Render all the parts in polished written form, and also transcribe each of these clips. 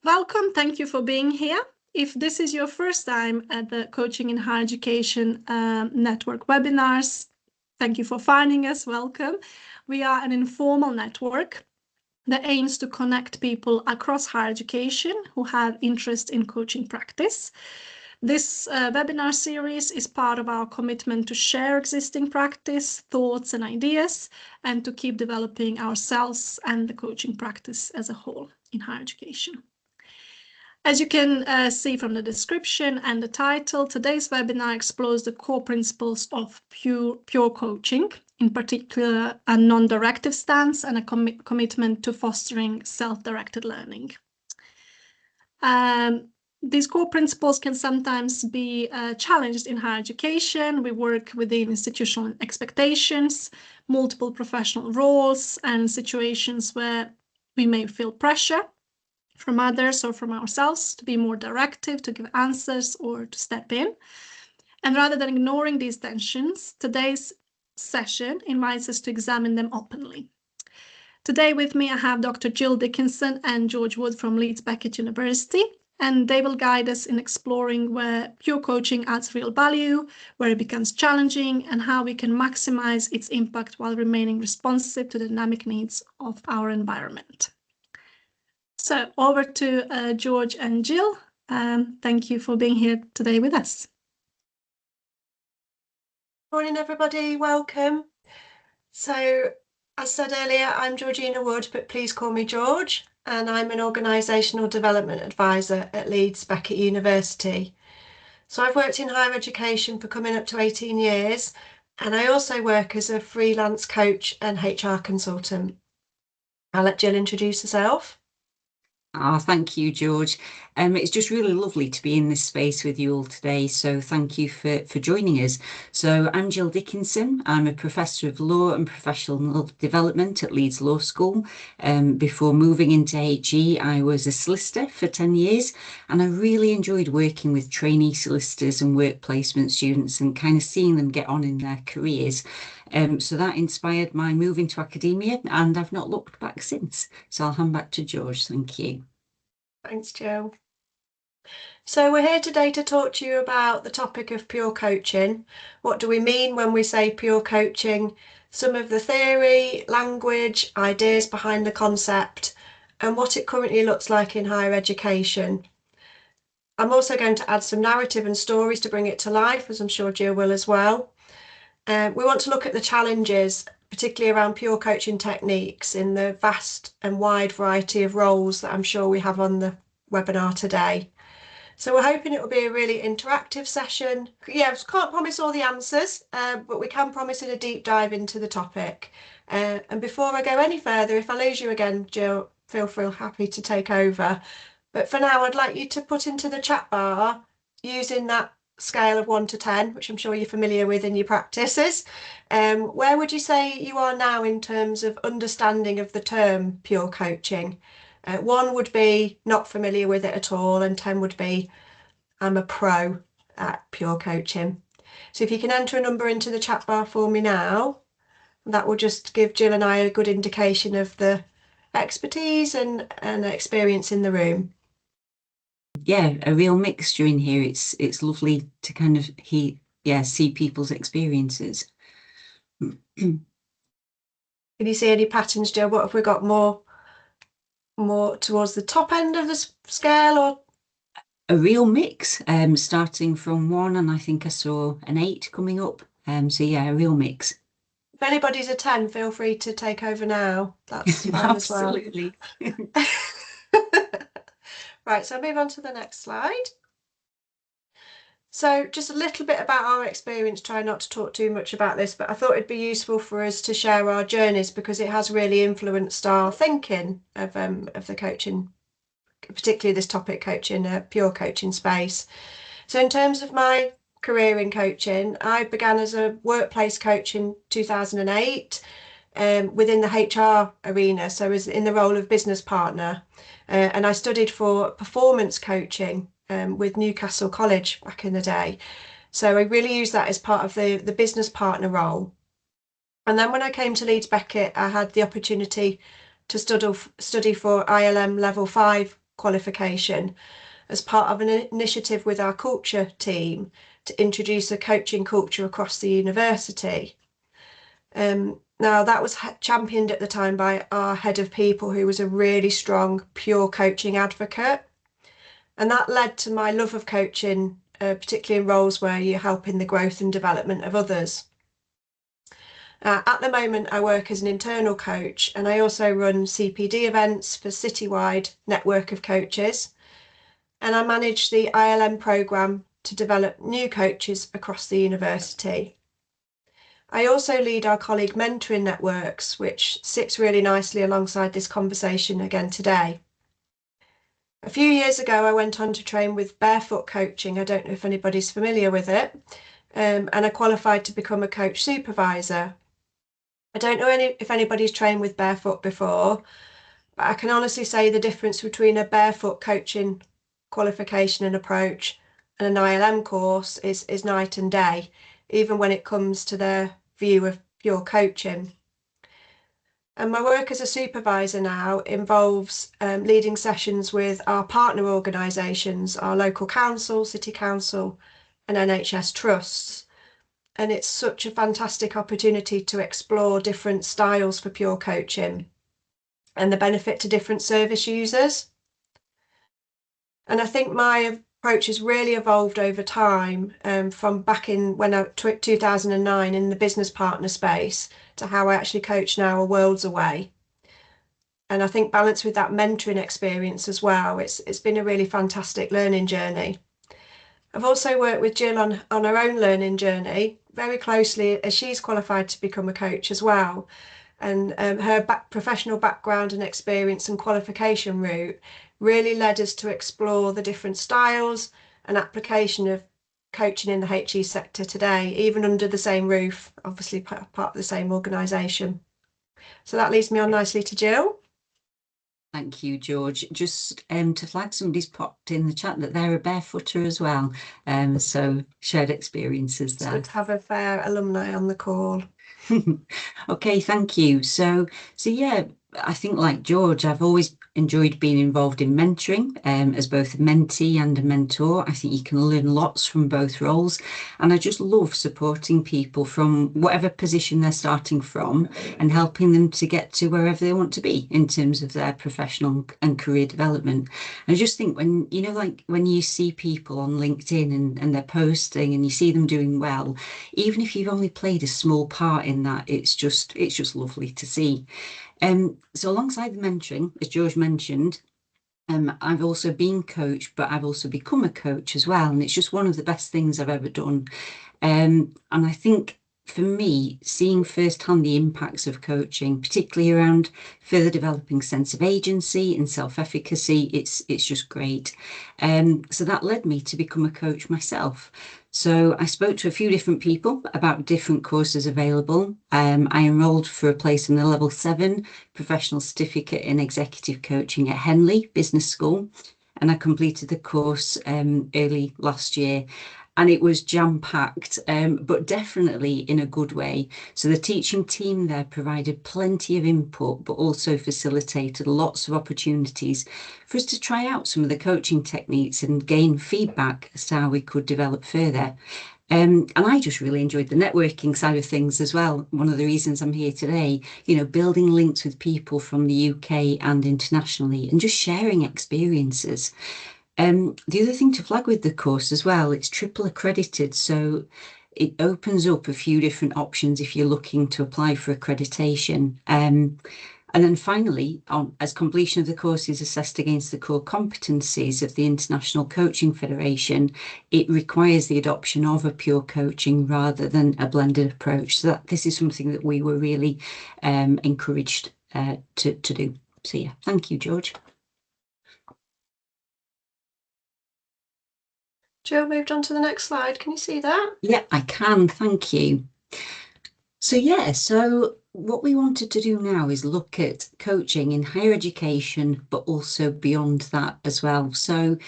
Welcome. Thank you for being here. If this is your first time at the Coaching in Higher Education Network webinars, thank you for finding us. Welcome. We are an informal network that aims to connect people across higher education who have interest in coaching practice. This webinar series is part of our commitment to share existing practice, thoughts and ideas, and to keep developing ourselves and the coaching practice as a whole in higher education. As you can see from the description and the title, today's webinar explores the core principles of pure coaching, in particular a non-directive stance and a commitment to fostering self-directed learning. These core principles can sometimes be challenged in higher education. We work within institutional expectations, multiple professional roles, and situations where we may feel pressure from others or from ourselves to be more directive, to give answers, or to step in. And rather than ignoring these tensions, today's session invites us to examine them openly. Today with me, I have Dr. Jill Dickinson and George Wood from Leeds Beckett University, and they will guide us in exploring where pure coaching adds real value, where it becomes challenging, and how we can maximize its impact while remaining responsive to the dynamic needs of our environment. So over to George and Jill. Thank you for being here today with us. Morning, everybody. Welcome. So, as said earlier, I'm Georgina Wood, but please call me George, and I'm an organisational development advisor at Leeds Beckett University. So I've worked in higher education for coming up to 18 years, and I also work as a freelance coach and HR consultant. I'll let Jill introduce herself. Thank you, George. It's just really lovely to be in this space with you all today. So thank you for joining us. So I'm Jill Dickinson. I'm a Professor of Law and Professional Development at Leeds Law School. Before moving into HE, I was a solicitor for 10 years, and I really enjoyed working with trainee solicitors and work placement students and kind of seeing them get on in their careers. So that inspired my move into academia, and I've not looked back since. So I'll hand back to George. Thank you. Thanks, Jill. So we're here today to talk to you about the topic of pure coaching. What do we mean when we say pure coaching? Some of the theory, language, ideas behind the concept, and what it currently looks like in higher education. I'm also going to add some narrative and stories to bring it to life, as I'm sure Jill will as well. We want to look at the challenges, particularly around pure coaching techniques in the vast and wide variety of roles that I'm sure we have on the webinar today. So we're hoping it will be a really interactive session. Yeah, I can't promise all the answers, but we can promise in a deep dive into the topic. And before I go any further, if I lose you again, Jill, feel happy to take over. But for now, I'd like you to put into the chat bar, using that scale of 1 to 10, which I'm sure you're familiar with in your practices. Where would you say you are now in terms of understanding of the term pure coaching? 1 would be not familiar with it at all, and 10 would be I'm a pro at pure coaching. So if you can enter a number into the chat bar for me now, that will just give Jill and I a good indication of the expertise and experience in the room. Yeah, a real mixture in here. It's lovely to kind of see people's experiences. Can you see any patterns, Jill? What have we got more towards the top end of the scale, or a real mix, starting from 1, and I think I saw an 8 coming up. So yeah, a real mix. If anybody's a 10, feel free to take over now. That's fine as well. Absolutely. Right, so I'll move on to the next slide. So just a little bit about our experience, try not to talk too much about this, but I thought it'd be useful for us to share our journeys because it has really influenced our thinking of the coaching, particularly this topic, coaching, pure coaching space. So in terms of my career in coaching, I began as a workplace coach in 2008 within the HR arena, so as in the role of business partner. And I studied for performance coaching with Newcastle College back in the day. So I really used that as part of the business partner role. And then when I came to Leeds Beckett, I had the opportunity to study for ILM level 5 qualification as part of an initiative with our culture team to introduce a coaching culture across the university. Now that was championed at the time by our head of people, who was a really strong pure coaching advocate, and that led to my love of coaching, particularly in roles where you're helping the growth and development of others. At the moment, I work as an internal coach, and I also run CPD events for citywide network of coaches, and I manage the ILM programme to develop new coaches across the university. I also lead our colleague mentoring networks, which sits really nicely alongside this conversation again today. A few years ago, I went on to train with barefoot coaching. I don't know if anybody's familiar with it, and I qualified to become a coach supervisor. I don't know if anybody's trained with barefoot before, but I can honestly say the difference between a barefoot coaching qualification and approach and an ILM course is night and day, even when it comes to their view of pure coaching. And my work as a supervisor now involves leading sessions with our partner organisations, our local council, city council and NHS trusts. And it's such a fantastic opportunity to explore different styles for pure coaching and the benefit to different service users. And I think my approach has really evolved over time, from back in 2009 in the business partner space to how I actually coach now are worlds away. And I think balanced with that mentoring experience as well, it's been a really fantastic learning journey. I've also worked with Jill on her own learning journey very closely, as she's qualified to become a coach as well. And her professional background and experience and qualification route really led us to explore the different styles and application of coaching in the HE sector today, even under the same roof, obviously part of the same organisation. So that leads me on nicely to Jill. Thank you, George. Just to flag, somebody's popped in the chat that they're a barefooter as well. So shared experiences there. It's good to have a fair alumni on the call. Okay, thank you. So yeah, I think like George, I've always enjoyed being involved in mentoring as both a mentee and a mentor. I think you can learn lots from both roles, and I just love supporting people from whatever position they're starting from and helping them to get to wherever they want to be in terms of their professional and career development. I just think when, you know, like when you see people on LinkedIn and they're posting and you see them doing well, even if you've only played a small part in that, it's just lovely to see. So alongside the mentoring, as George mentioned, I've also been coached, but I've also become a coach as well. And it's just one of the best things I've ever done. And I think for me, seeing firsthand the impacts of coaching, particularly around further developing sense of agency and self-efficacy, it's just great. So that led me to become a coach myself. So I spoke to a few different people about different courses available. I enrolled for a place in the level 7 professional certificate in executive coaching at Henley Business School, and I completed the course early last year. And it was jam-packed, but definitely in a good way. So the teaching team there provided plenty of input, but also facilitated lots of opportunities for us to try out some of the coaching techniques and gain feedback as to how we could develop further. And I just really enjoyed the networking side of things as well. One of the reasons I'm here today, you know, building links with people from the UK and internationally and just sharing experiences. The other thing to flag with the course as well, it's triple accredited, so it opens up a few different options if you're looking to apply for accreditation. And then finally, as completion of the course is assessed against the core competencies of the International Coaching Federation, it requires the adoption of a pure coaching rather than a blended approach. So this is something that we were really encouraged to do. So yeah, thank you, George. Jill moved on to the next slide. Can you see that? Yeah, I can. Thank you. So yeah, so what we wanted to do now is look at coaching in higher education, but also beyond that as well. So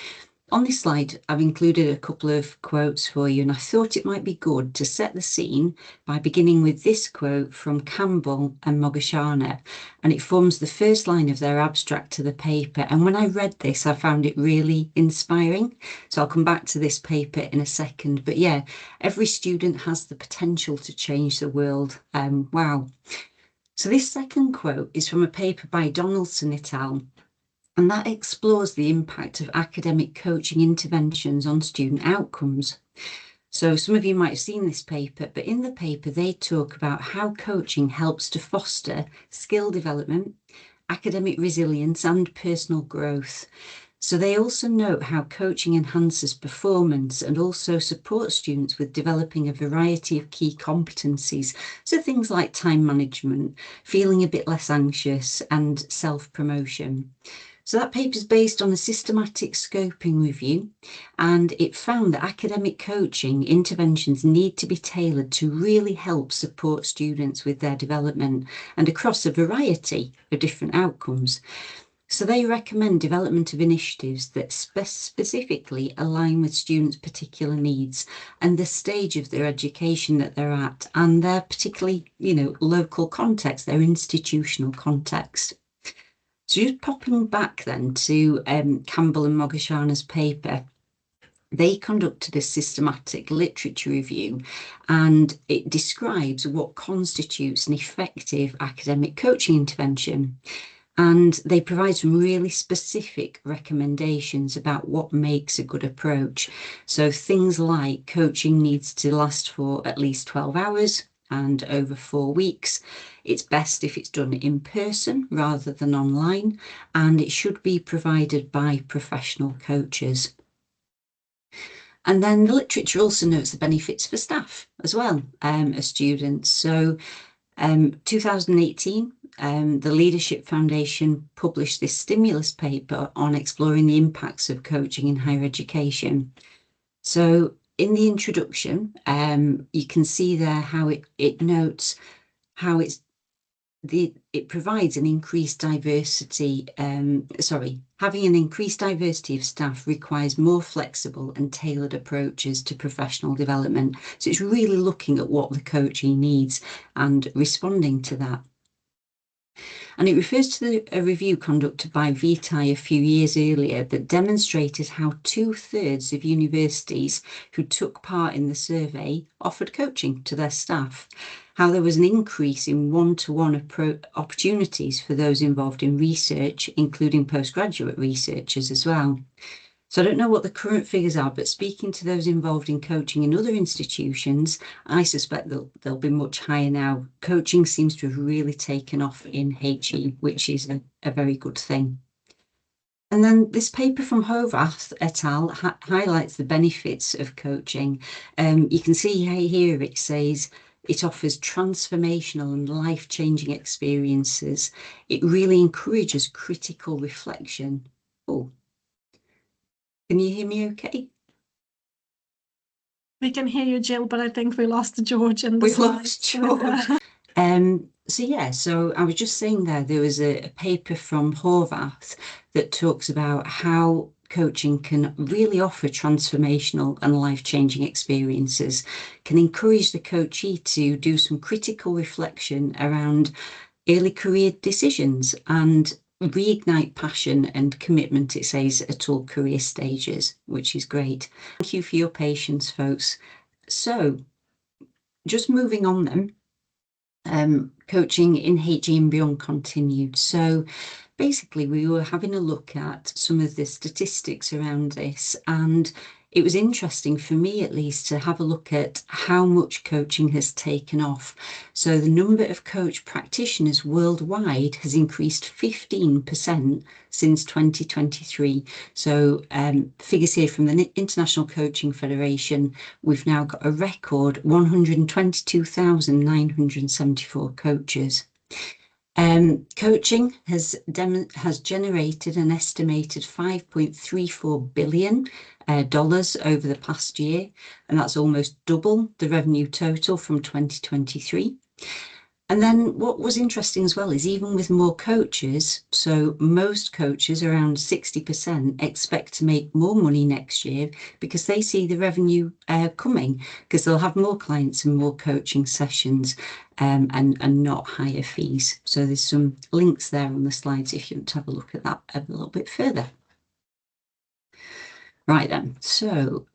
On this slide, I've included a couple of quotes for you, and I thought it might be good to set the scene by beginning with this quote from Campbell and Mogashana, and it forms the first line of their abstract to the paper. And when I read this, I found it really inspiring. So I'll come back to this paper in a second. But yeah, every student has the potential to change the world. Wow. So this second quote is from a paper by Donaldson et al., and that explores the impact of academic coaching interventions on student outcomes. So some of you might have seen this paper, but in the paper they talk about how coaching helps to foster skill development, academic resilience and personal growth. So they also note how coaching enhances performance and also supports students with developing a variety of key competencies. So things like time management, feeling a bit less anxious and self-promotion. So that paper is based on a systematic scoping review, and it found that academic coaching interventions need to be tailored to really help support students with their development and across a variety of different outcomes. So they recommend development of initiatives that specifically align with students' particular needs and the stage of their education that they're at and their particularly, local context, their institutional context. So just popping back then to Campbell and Mogashana's paper, they conducted a systematic literature review, and it describes what constitutes an effective academic coaching intervention. And they provide some really specific recommendations about what makes a good approach. So things like coaching needs to last for at least 12 hours and over 4 weeks. It's best if it's done in person rather than online, and it should be provided by professional coaches. And then the literature also notes the benefits for staff as well as students. So 2018, the Leadership Foundation published this stimulus paper on exploring the impacts of coaching in higher education. So in the introduction, you can see there how it notes how it provides an increased diversity. Having an increased diversity of staff requires more flexible and tailored approaches to professional development. So it's really looking at what the coachee needs and responding to that. And it refers to a review conducted by Vitae a few years earlier that demonstrated how 2/3 of universities who took part in the survey offered coaching to their staff, how there was an increase in one-to-one opportunities for those involved in research, including postgraduate researchers as well. So I don't know what the current figures are, but speaking to those involved in coaching in other institutions, I suspect they'll be much higher now. Coaching seems to have really taken off in HE, which is a very good thing. And then this paper from Hovath et al. Highlights the benefits of coaching. You can see here it says it offers transformational and life-changing experiences. It really encourages critical reflection. Oh. Can you hear me okay? We can hear you, Jill, but I think we lost George and the We slides. lost George. So I was just saying there was a paper from Horvath that talks about how coaching can really offer transformational and life-changing experiences, can encourage the coachee to do some critical reflection around early career decisions and reignite passion and commitment, it says, at all career stages, which is great. Thank you for your patience, folks. So just moving on then, coaching in HE and beyond continued. So basically we were having a look at some of the statistics around this, and it was interesting for me at least to have a look at how much coaching has taken off. So the number of coach practitioners worldwide has increased 15% since 2023. So figures here from the International Coaching Federation, we've now got a record 122,974 coaches. Coaching has generated an estimated $5.34 billion over the past year, and that's almost double the revenue total from 2023. And then what was interesting as well is even with more coaches, so most coaches, around 60%, expect to make more money next year because they see the revenue coming, because they'll have more clients and more coaching sessions and not higher fees. So there's some links there on the slides if you want to have a look at that a little bit further. Right then, so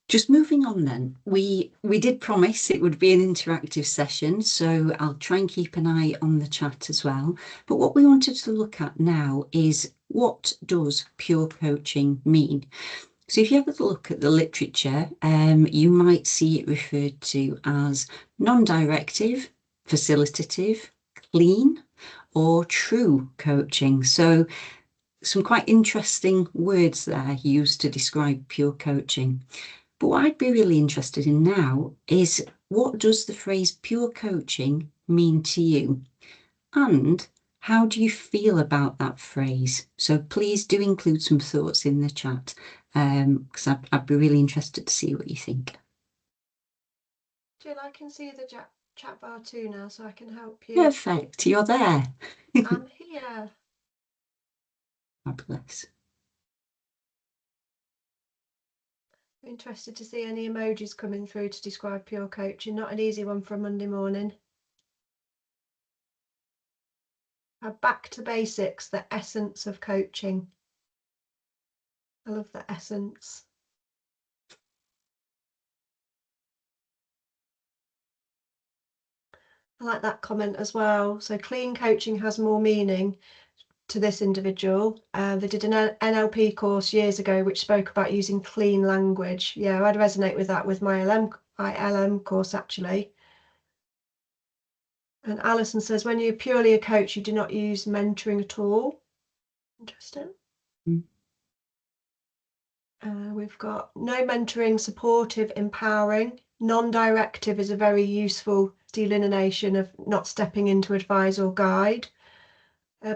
just moving on then, we did promise it would be an interactive session, so I'll try and keep an eye on the chat as well. But what we wanted to look at now is, what does pure coaching mean? So if you have a look at the literature, you might see it referred to as non-directive, facilitative, clean, or true coaching. So some quite interesting words there used to describe pure coaching. But what I'd be really interested in now is, what does the phrase pure coaching mean to you? And how do you feel about that phrase? So please do include some thoughts in the chat, because I'd be really interested to see what you think. Jill, I can see the chat bar too now, so I can help you. Perfect, you're there. I'm here. Fabulous. Interested to see any emojis coming through to describe pure coaching. Not an easy one for a Monday morning. Back to basics, the essence of coaching. I love the essence. I like that comment as well. So clean coaching has more meaning to this individual. They did an NLP course years ago which spoke about using clean language. Yeah, I'd resonate with that with my ILM course actually. And Alison says, when you're purely a coach, you do not use mentoring at all. Interesting. We've got no mentoring, supportive, empowering. Non-directive is a very useful delineation of not stepping in to advise or guide.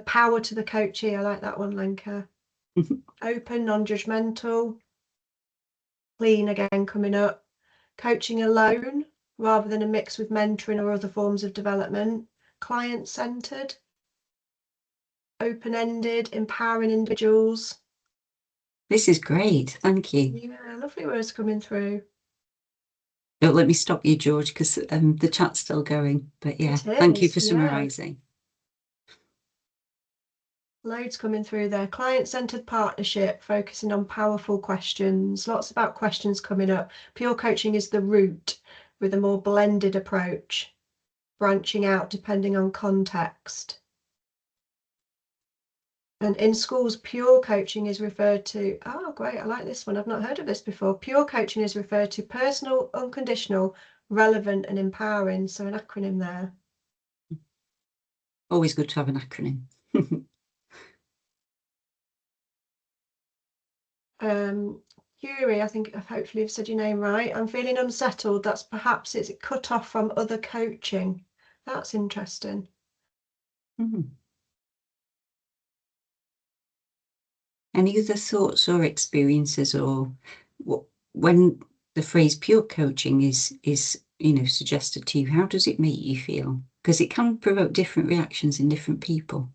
Power to the coachee, I like that one, Lenka. Open, non-judgmental. Clean again coming up. Coaching alone rather than a mix with mentoring or other forms of development. Client-centered. Open-ended, empowering individuals. This is great, thank you. Yeah, lovely words coming through. Don't let me stop you, George, because the chat's still going. But yeah, thank you for summarising. Loads coming through there. Client-centered partnership, focusing on powerful questions. Lots about questions coming up. Pure coaching is the route with a more blended approach, branching out depending on context. And in schools, pure coaching is referred to, oh great, I like this one, I've not heard of this before. Pure coaching is referred to personal, unconditional, relevant and empowering. So an acronym there. Always good to have an acronym. Yuri, I think hopefully I've said your name right. I'm feeling unsettled. That's perhaps it's cut off from other coaching. That's interesting. Any other thoughts or experiences, or when the phrase pure coaching is suggested to you, how does it make you feel? Because it can provoke different reactions in different people.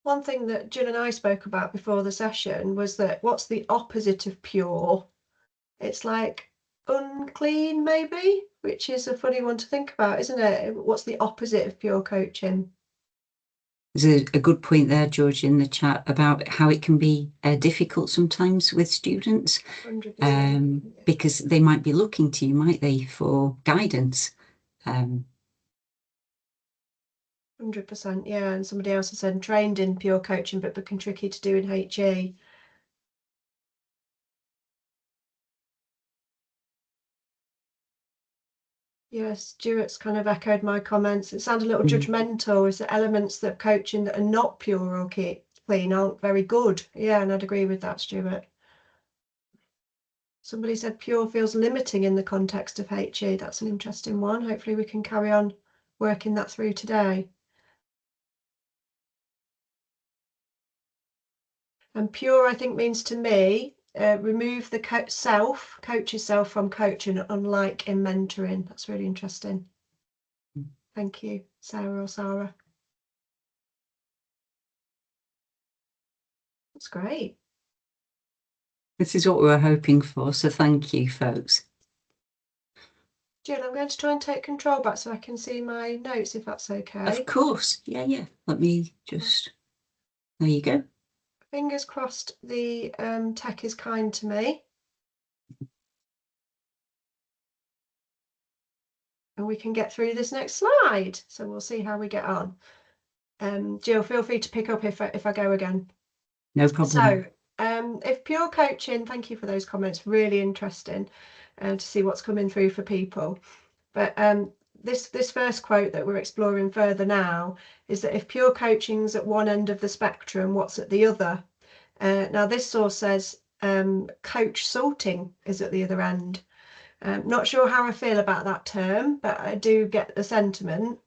One thing that Jill and I spoke about before the session was that what's the opposite of pure? It's like unclean, maybe, which is a funny one to think about, isn't it? What's the opposite of pure coaching? There's a good point there, George, in the chat about how it can be difficult sometimes with students, because they might be looking to you, might they, for guidance. 100%, yeah. And somebody else has said trained in pure coaching, but become tricky to do in HE. Yes, Stuart's kind of echoed my comments. It sounded a little judgmental. Is there elements that coaching that are not pure or clean aren't very good? Yeah, and I'd agree with that, Stuart. Somebody said pure feels limiting in the context of HE. That's an interesting one. Hopefully we can carry on working that through today. And pure, I think, means to me remove the coach's self from coaching, unlike in mentoring. That's really interesting. Thank you, Sarah or Sarah. That's great. This is what we were hoping for, so thank you, folks. Jill, I'm going to try and take control back so I can see my notes, if that's okay. Of course, yeah. Let me just, there you go. Fingers crossed the tech is kind to me. And we can get through this next slide. So we'll see how we get on. Jill, feel free to pick up if I go again. No problem. So if pure coaching, thank you for those comments, really interesting to see what's coming through for people. But this first quote that we're exploring further now is that if pure coaching's at one end of the spectrum, what's at the other? Now this source says coach sorting is at the other end. Not sure how I feel about that term, but I do get the sentiment.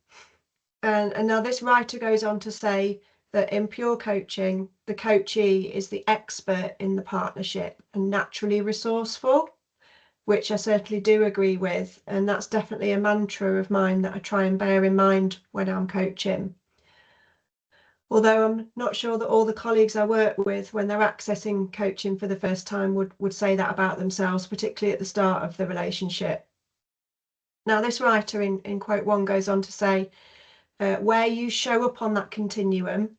And now this writer goes on to say that in pure coaching, the coachee is the expert in the partnership and naturally resourceful, which I certainly do agree with. And that's definitely a mantra of mine that I try and bear in mind when I'm coaching. Although I'm not sure that all the colleagues I work with, when they're accessing coaching for the first time, would say that about themselves, particularly at the start of the relationship. Now, this writer in quote 1 goes on to say, where you show up on that continuum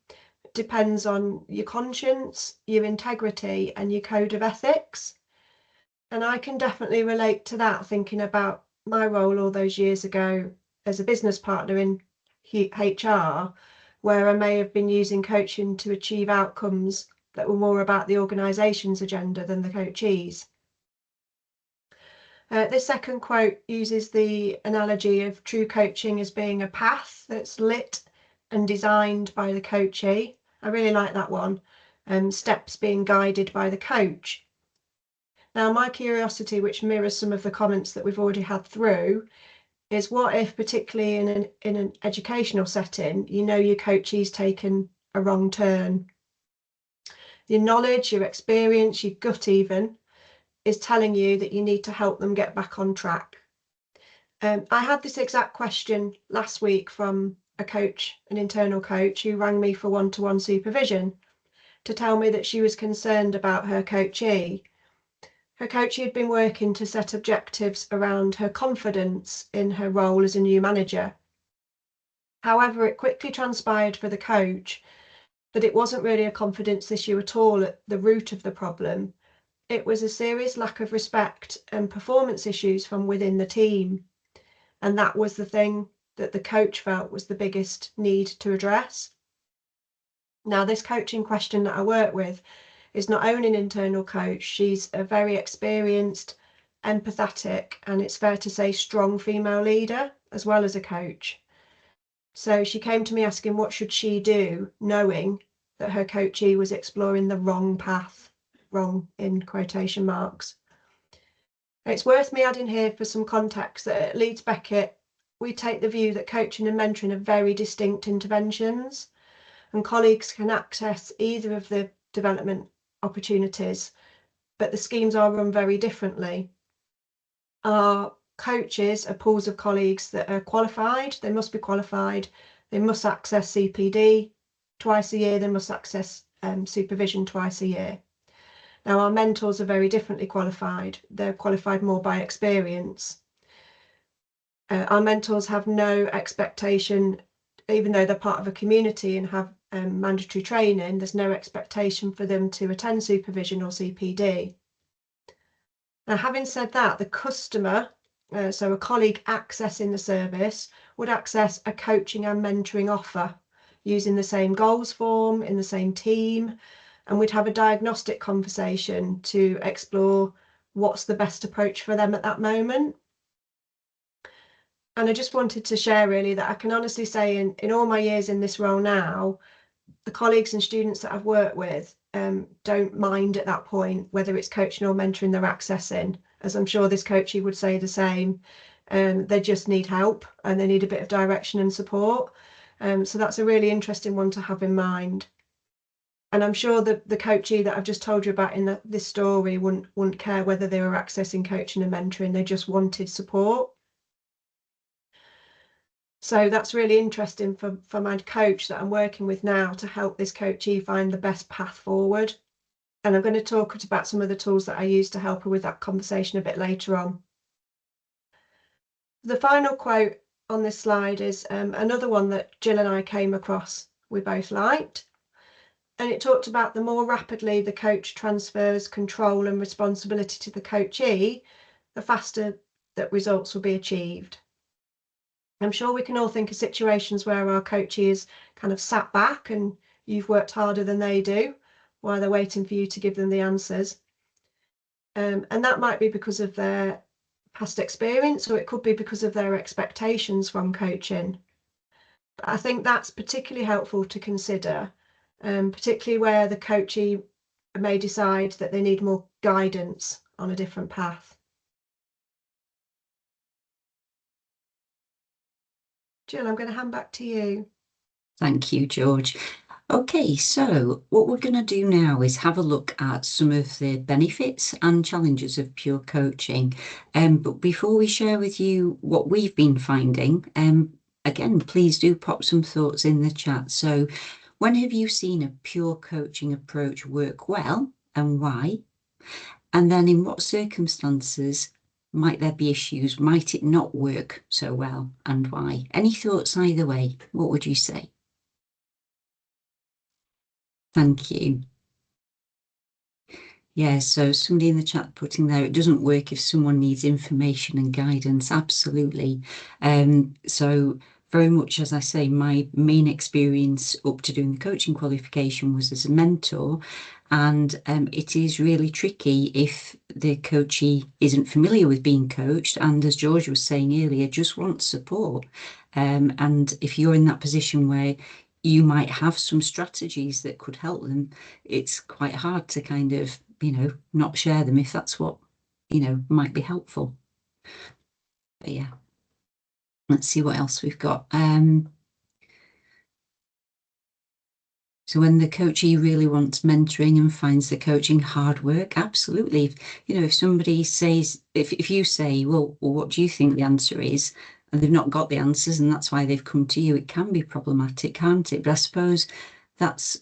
depends on your conscience, your integrity, and your code of ethics. And I can definitely relate to that, thinking about my role all those years ago as a business partner in HR, where I may have been using coaching to achieve outcomes that were more about the organisation's agenda than the coachees. This second quote uses the analogy of true coaching as being a path that's lit and designed by the coachee. I really like that one. Steps being guided by the coach. Now, my curiosity, which mirrors some of the comments that we've already had through, is what if, particularly in an educational setting, you know your coachee's taken a wrong turn. Your knowledge, your experience, your gut even, is telling you that you need to help them get back on track. I had this exact question last week from a coach, an internal coach, who rang me for one-to-one supervision to tell me that she was concerned about her coachee. Her coachee had been working to set objectives around her confidence in her role as a new manager. However, it quickly transpired for the coach that it wasn't really a confidence issue at all at the root of the problem. It was a serious lack of respect and performance issues from within the team. And that was the thing that the coach felt was the biggest need to address. Now, this coaching question that I work with is not only an internal coach, she's a very experienced, empathetic, and it's fair to say strong female leader, as well as a coach. So she came to me asking what should she do, knowing that her coachee was exploring the wrong path, wrong in quotation marks. It's worth me adding here for some context that at Leeds Beckett, we take the view that coaching and mentoring are very distinct interventions, and colleagues can access either of the development opportunities, but the schemes are run very differently. Our coaches are pools of colleagues that are qualified, they must be qualified, they must access CPD twice a year, they must access supervision twice a year. Now, our mentors are very differently qualified. They're qualified more by experience. Our mentors have no expectation, even though they're part of a community and have mandatory training, there's no expectation for them to attend supervision or CPD. Now, having said that, the customer, so a colleague accessing the service, would access a coaching and mentoring offer using the same goals form, in the same team, and we'd have a diagnostic conversation to explore what's the best approach for them at that moment. And I just wanted to share really that I can honestly say in all my years in this role now, the colleagues and students that I've worked with don't mind at that point whether it's coaching or mentoring they're accessing, as I'm sure this coachee would say the same. They just need help and they need a bit of direction and support. So that's a really interesting one to have in mind. And I'm sure the coachee that I've just told you about in this story wouldn't care whether they were accessing coaching and mentoring, they just wanted support. So that's really interesting for my coach that I'm working with now to help this coachee find the best path forward. And I'm going to talk about some of the tools that I use to help her with that conversation a bit later on. The final quote on this slide is another one that Jill and I came across we both liked. And it talked about the more rapidly the coach transfers control and responsibility to the coachee, the faster that results will be achieved. I'm sure we can all think of situations where our coachee is kind of sat back and you've worked harder than they do while they're waiting for you to give them the answers. And that might be because of their past experience, or it could be because of their expectations from coaching. But I think that's particularly helpful to consider, particularly where the coachee may decide that they need more guidance on a different path. Jill, I'm going to hand back to you. Thank you, George. Okay, so what we're going to do now is have a look at some of the benefits and challenges of pure coaching. But before we share with you what we've been finding, again, please do pop some thoughts in the chat. So when have you seen a pure coaching approach work well and why? And then in what circumstances might there be issues? Might it not work so well and why? Any thoughts either way? What would you say? Thank you. Yeah, so somebody in the chat putting there, it doesn't work if someone needs information and guidance. Absolutely. So very much, as I say, my main experience up to doing the coaching qualification was as a mentor. And it is really tricky if the coachee isn't familiar with being coached. And as George was saying earlier, just wants support. And if you're in that position where you might have some strategies that could help them, it's quite hard to kind of, not share them if that's what, might be helpful. But yeah, let's see what else we've got. So when the coachee really wants mentoring and finds the coaching hard work, absolutely. If somebody says, if you say, well, what do you think the answer is? And they've not got the answers and that's why they've come to you, it can be problematic, can't it? But I suppose that's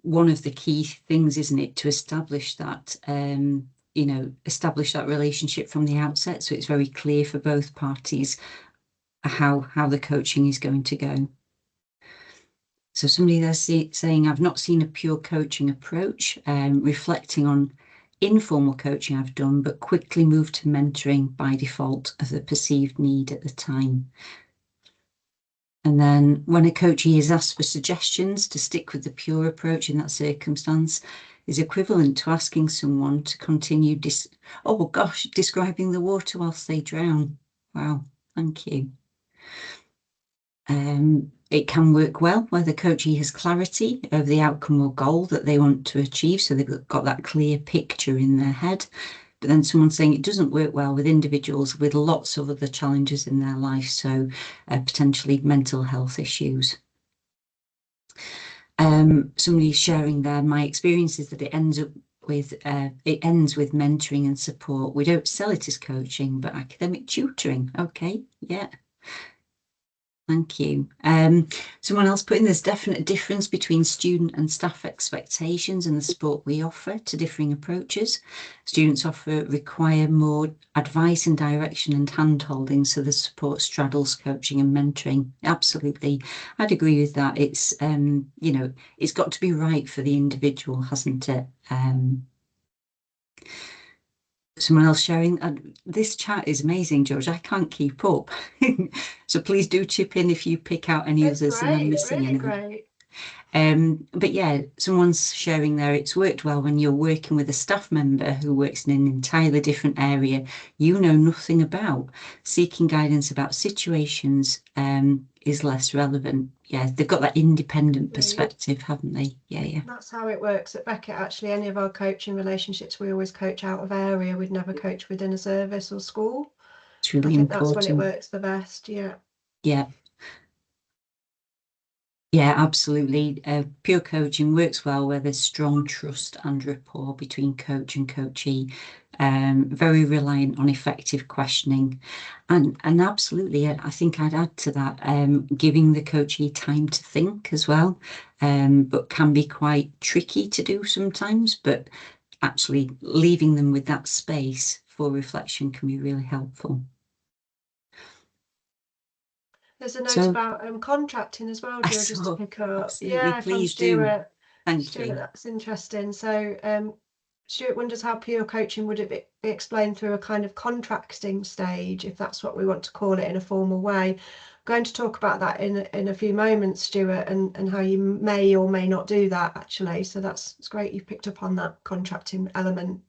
one of the key things, isn't it, to establish that, establish that relationship from the outset. So it's very clear for both parties how the coaching is going to go. So somebody there saying, I've not seen a pure coaching approach, reflecting on informal coaching I've done, but quickly moved to mentoring by default of the perceived need at the time. And then when a coachee is asked for suggestions to stick with the pure approach in that circumstance is equivalent to asking someone to continue describing the water whilst they drown. Wow, thank you. It can work well where the coachee has clarity of the outcome or goal that they want to achieve, so they've got that clear picture in their head. But then someone's saying it doesn't work well with individuals with lots of other challenges in their life, so potentially mental health issues. Somebody's sharing there, my experience is that it ends with mentoring and support. We don't sell it as coaching, but academic tutoring. Okay, yeah. Thank you. Someone else put in, there's definite difference between student and staff expectations and the support we offer to differing approaches. Students require more advice and direction and hand-holding, so the support straddles coaching and mentoring. Absolutely. I'd agree with that. It's, it's got to be right for the individual, hasn't it? Someone else sharing, this chat is amazing, George. I can't keep up. So please do chip in if you pick out any others and I'm missing anything. Great. But yeah, someone's sharing there, it's worked well when you're working with a staff member who works in an entirely different area you know nothing about. Seeking guidance about situations is less relevant. Yeah, they've got that independent perspective, haven't they? Yeah. That's how it works at Beckett. Actually, any of our coaching relationships, we always coach out of area. We'd never coach within a service or school. It's really I think important. that's when it works the best. Yeah. Yeah. Yeah, absolutely. Pure coaching works well where there's strong trust and rapport between coach and coachee. Very reliant on effective questioning, and absolutely, I think I'd add to that, giving the coachee time to think as well, but can be quite tricky to do sometimes. But actually, leaving them with that space for reflection can be really helpful. There's a note about contracting as well, Jill, just to pick up. Yeah, from Stuart. Thank you. That's interesting. So Stuart wonders how pure coaching would it be explained through a kind of contracting stage, if that's what we want to call it in a formal way. I'm going to talk about that in a few moments, Stuart, and how you may or may not do that actually. So it's great you've picked up on that contracting element.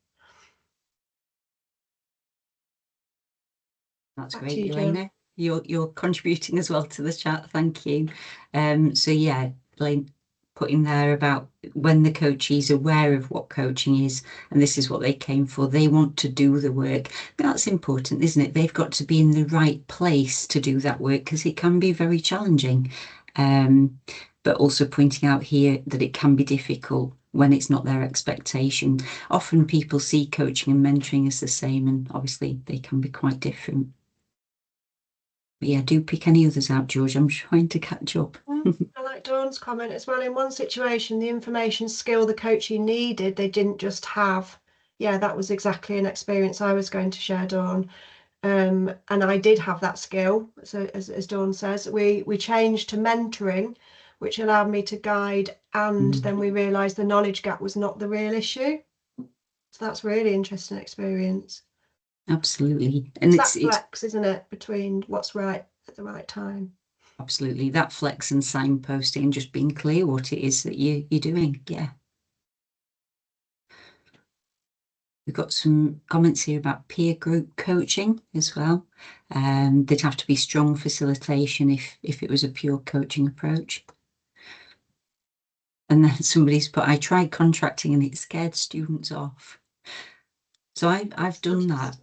That's great, Elena. You're contributing as well to the chat. Thank you. So yeah, Elaine put in there about when the coachee is aware of what coaching is, and this is what they came for. They want to do the work. That's important, isn't it? They've got to be in the right place to do that work because it can be very challenging. But also pointing out here that it can be difficult when it's not their expectation. Often people see coaching and mentoring as the same, and obviously they can be quite different. But yeah, do pick any others out, George. I'm trying to catch up. I like Dawn's comment as well. In one situation, the information skill the coachee needed, they didn't just have. Yeah, that was exactly an experience I was going to share, Dawn. And I did have that skill. So as Dawn says, we changed to mentoring, which allowed me to guide, and then we realised the knowledge gap was not the real issue. So that's really interesting experience. Absolutely. And it's that flex, isn't it, between what's right at the right time. Absolutely. That flex and signposting and just being clear what it is that you're doing. Yeah. We've got some comments here about peer group coaching as well. There'd have to be strong facilitation if it was a pure coaching approach. And then somebody's put, I tried contracting and it scared students off. So I've done that,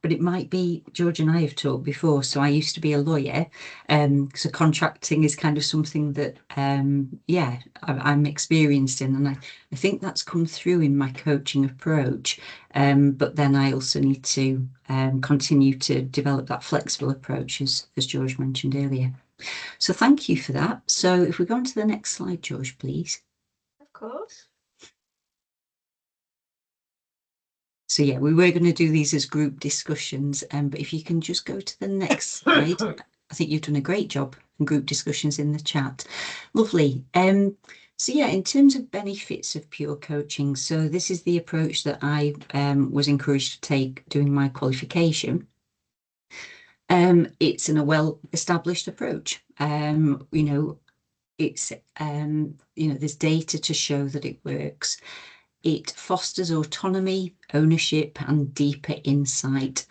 but it might be, George and I have talked before, so I used to be a lawyer, so contracting is kind of something that, yeah, I'm experienced in, and I think that's come through in my coaching approach, but then I also need to continue to develop that flexible approach, as George mentioned earlier. So thank you for that. So if we go on to the next slide, George, please. Of course. So yeah, we were going to do these as group discussions, but if you can just go to the next slide. I think you've done a great job in group discussions in the chat. Lovely. So yeah, in terms of benefits of pure coaching, so this is the approach that I was encouraged to take doing my qualification. It's a well-established approach. You know, it's there's data to show that it works. It fosters autonomy, ownership, and deeper insight.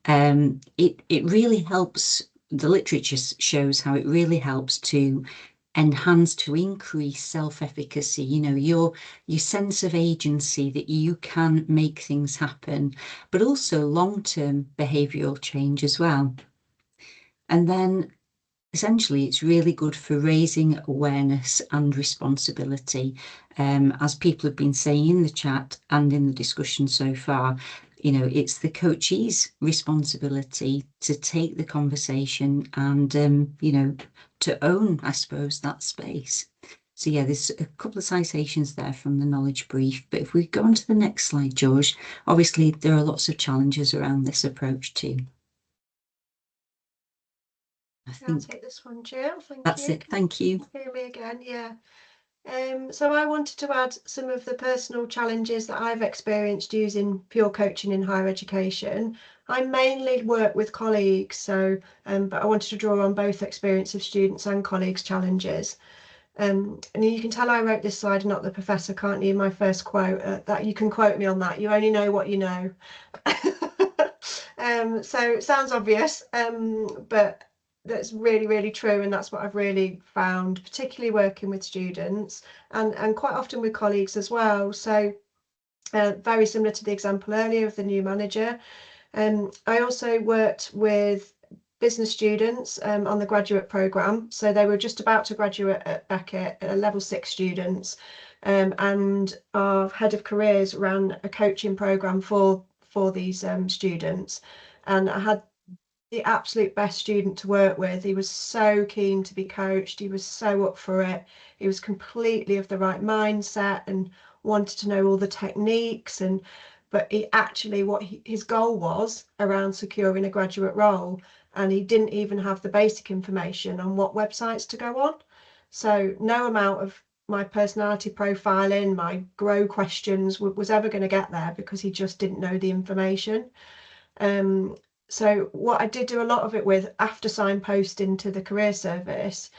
It really helps, the literature shows how it really helps to enhance, to increase self-efficacy, your sense of agency that you can make things happen, but also long-term behavioural change as well. And then essentially, it's really good for raising awareness and responsibility. As people have been saying in the chat and in the discussion so far, it's the coachee's responsibility to take the conversation and, to own, I suppose, that space. So yeah, there's a couple of citations there from the knowledge brief, but if we go on to the next slide, George, obviously there are lots of challenges around this approach too. I'll take this one, Jill. Thank you. That's it. Thank you. Hear me again, yeah. So I wanted to add some of the personal challenges that I've experienced using pure coaching in higher education. I mainly work with colleagues, so but I wanted to draw on both experience of students and colleagues' challenges. And you can tell I wrote this slide, not the professor, can't you? My first quote, that you can quote me on that. You only know what you know. So it sounds obvious, but that's really, really true, and that's what I've really found, particularly working with students and quite often with colleagues as well. So very similar to the example earlier of the new manager. I also worked with business students on the graduate programme. So they were just about to graduate at Beckett, level 6 students. And our head of careers ran a coaching programme for these students. And I had the absolute best student to work with. He was so keen to be coached. He was so up for it. He was completely of the right mindset and wanted to know all the techniques. But he actually, his goal was around securing a graduate role, and he didn't even have the basic information on what websites to go on. So no amount of my personality profiling, my grow questions was ever going to get there, because he just didn't know the information. So what I did do a lot of it with, after signposting to the career service,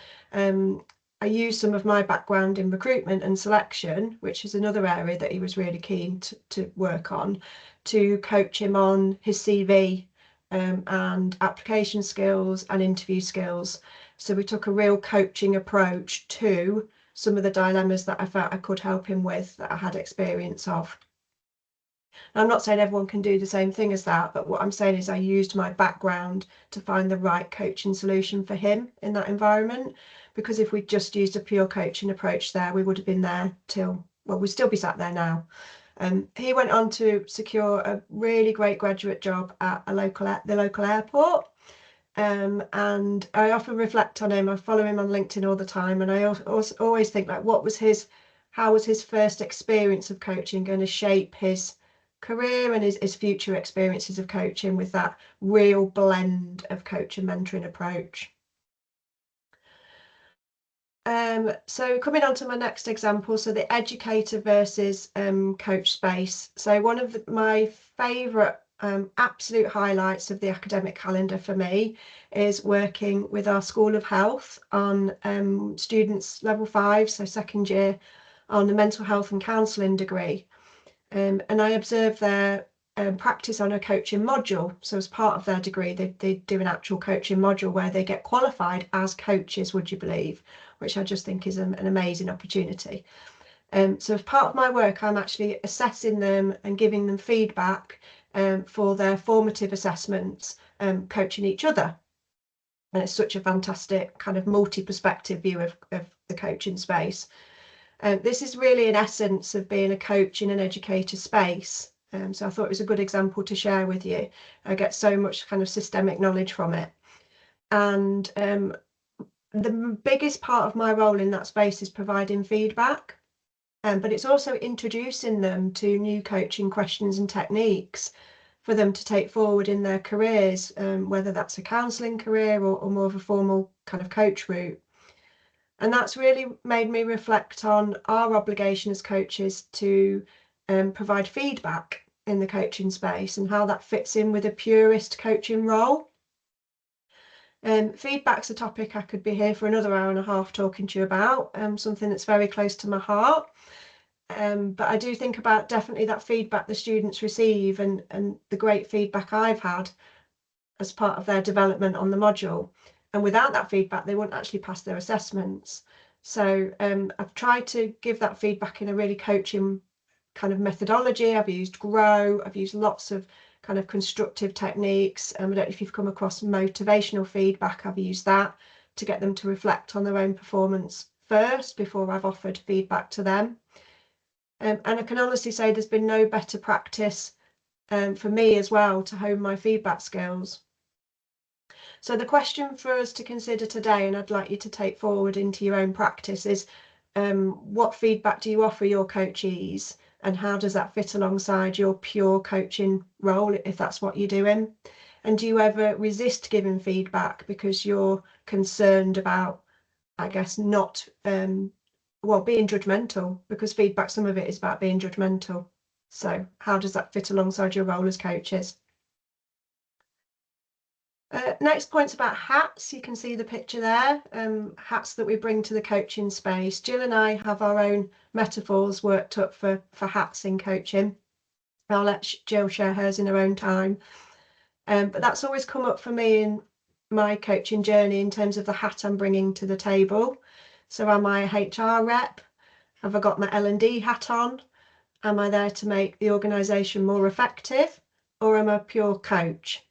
I used some of my background in recruitment and selection, which is another area that he was really keen to work on, to coach him on his CV and application skills and interview skills. So we took a real coaching approach to some of the dilemmas that I felt I could help him with, that I had experience of. I'm not saying everyone can do the same thing as that, but what I'm saying is I used my background to find the right coaching solution for him in that environment. Because if we'd just used a pure coaching approach there, we would have been there till, well, we'd still be sat there now. He went on to secure a really great graduate job at the local airport. And I often reflect on him. I follow him on LinkedIn all the time, and I always think, like, how was his first experience of coaching going to shape his career and his future experiences of coaching, with that real blend of coach and mentoring approach. So coming on to my next example, so the educator versus coach space. So one of my favourite absolute highlights of the academic calendar for me is working with our School of Health on students level 5, so second year, on the mental health and counselling degree. And I observed their practice on a coaching module. So as part of their degree, they do an actual coaching module where they get qualified as coaches, would you believe, which I just think is an amazing opportunity. So as part of my work, I'm actually assessing them and giving them feedback for their formative assessments, coaching each other. And it's such a fantastic kind of multi-perspective view of the coaching space. This is really an essence of being a coach in an educator space. So I thought it was a good example to share with you. I get so much kind of systemic knowledge from it. And the biggest part of my role in that space is providing feedback, but it's also introducing them to new coaching questions and techniques for them to take forward in their careers, whether that's a counselling career or more of a formal kind of coach route. And that's really made me reflect on our obligation as coaches to provide feedback in the coaching space, and how that fits in with a purist coaching role. Feedback's a topic I could be here for another hour and a half talking to you about, something that's very close to my heart. But I do think about definitely that feedback the students receive, and the great feedback I've had as part of their development on the module. And without that feedback, they wouldn't actually pass their assessments. So I've tried to give that feedback in a really coaching kind of methodology. I've used grow, I've used lots of kind of constructive techniques. I don't know if you've come across motivational feedback. I've used that to get them to reflect on their own performance first before I've offered feedback to them. And I can honestly say there's been no better practice for me as well to hone my feedback skills. So the question for us to consider today, and I'd like you to take forward into your own practice, is what feedback do you offer your coachees, and how does that fit alongside your pure coaching role, if that's what you're doing? And do you ever resist giving feedback because you're concerned about, I guess, not being judgmental, because feedback, some of it is about being judgmental. So how does that fit alongside your role as coaches? Next point's about hats. You can see the picture there, hats that we bring to the coaching space. Jill and I have our own metaphors worked up for hats in coaching. I'll let Jill share hers in her own time. But that's always come up for me in my coaching journey in terms of the hat I'm bringing to the table. So am I a HR rep? Have I got my L&D hat on? Am I there to make the organisation more effective? Or am I a pure coach?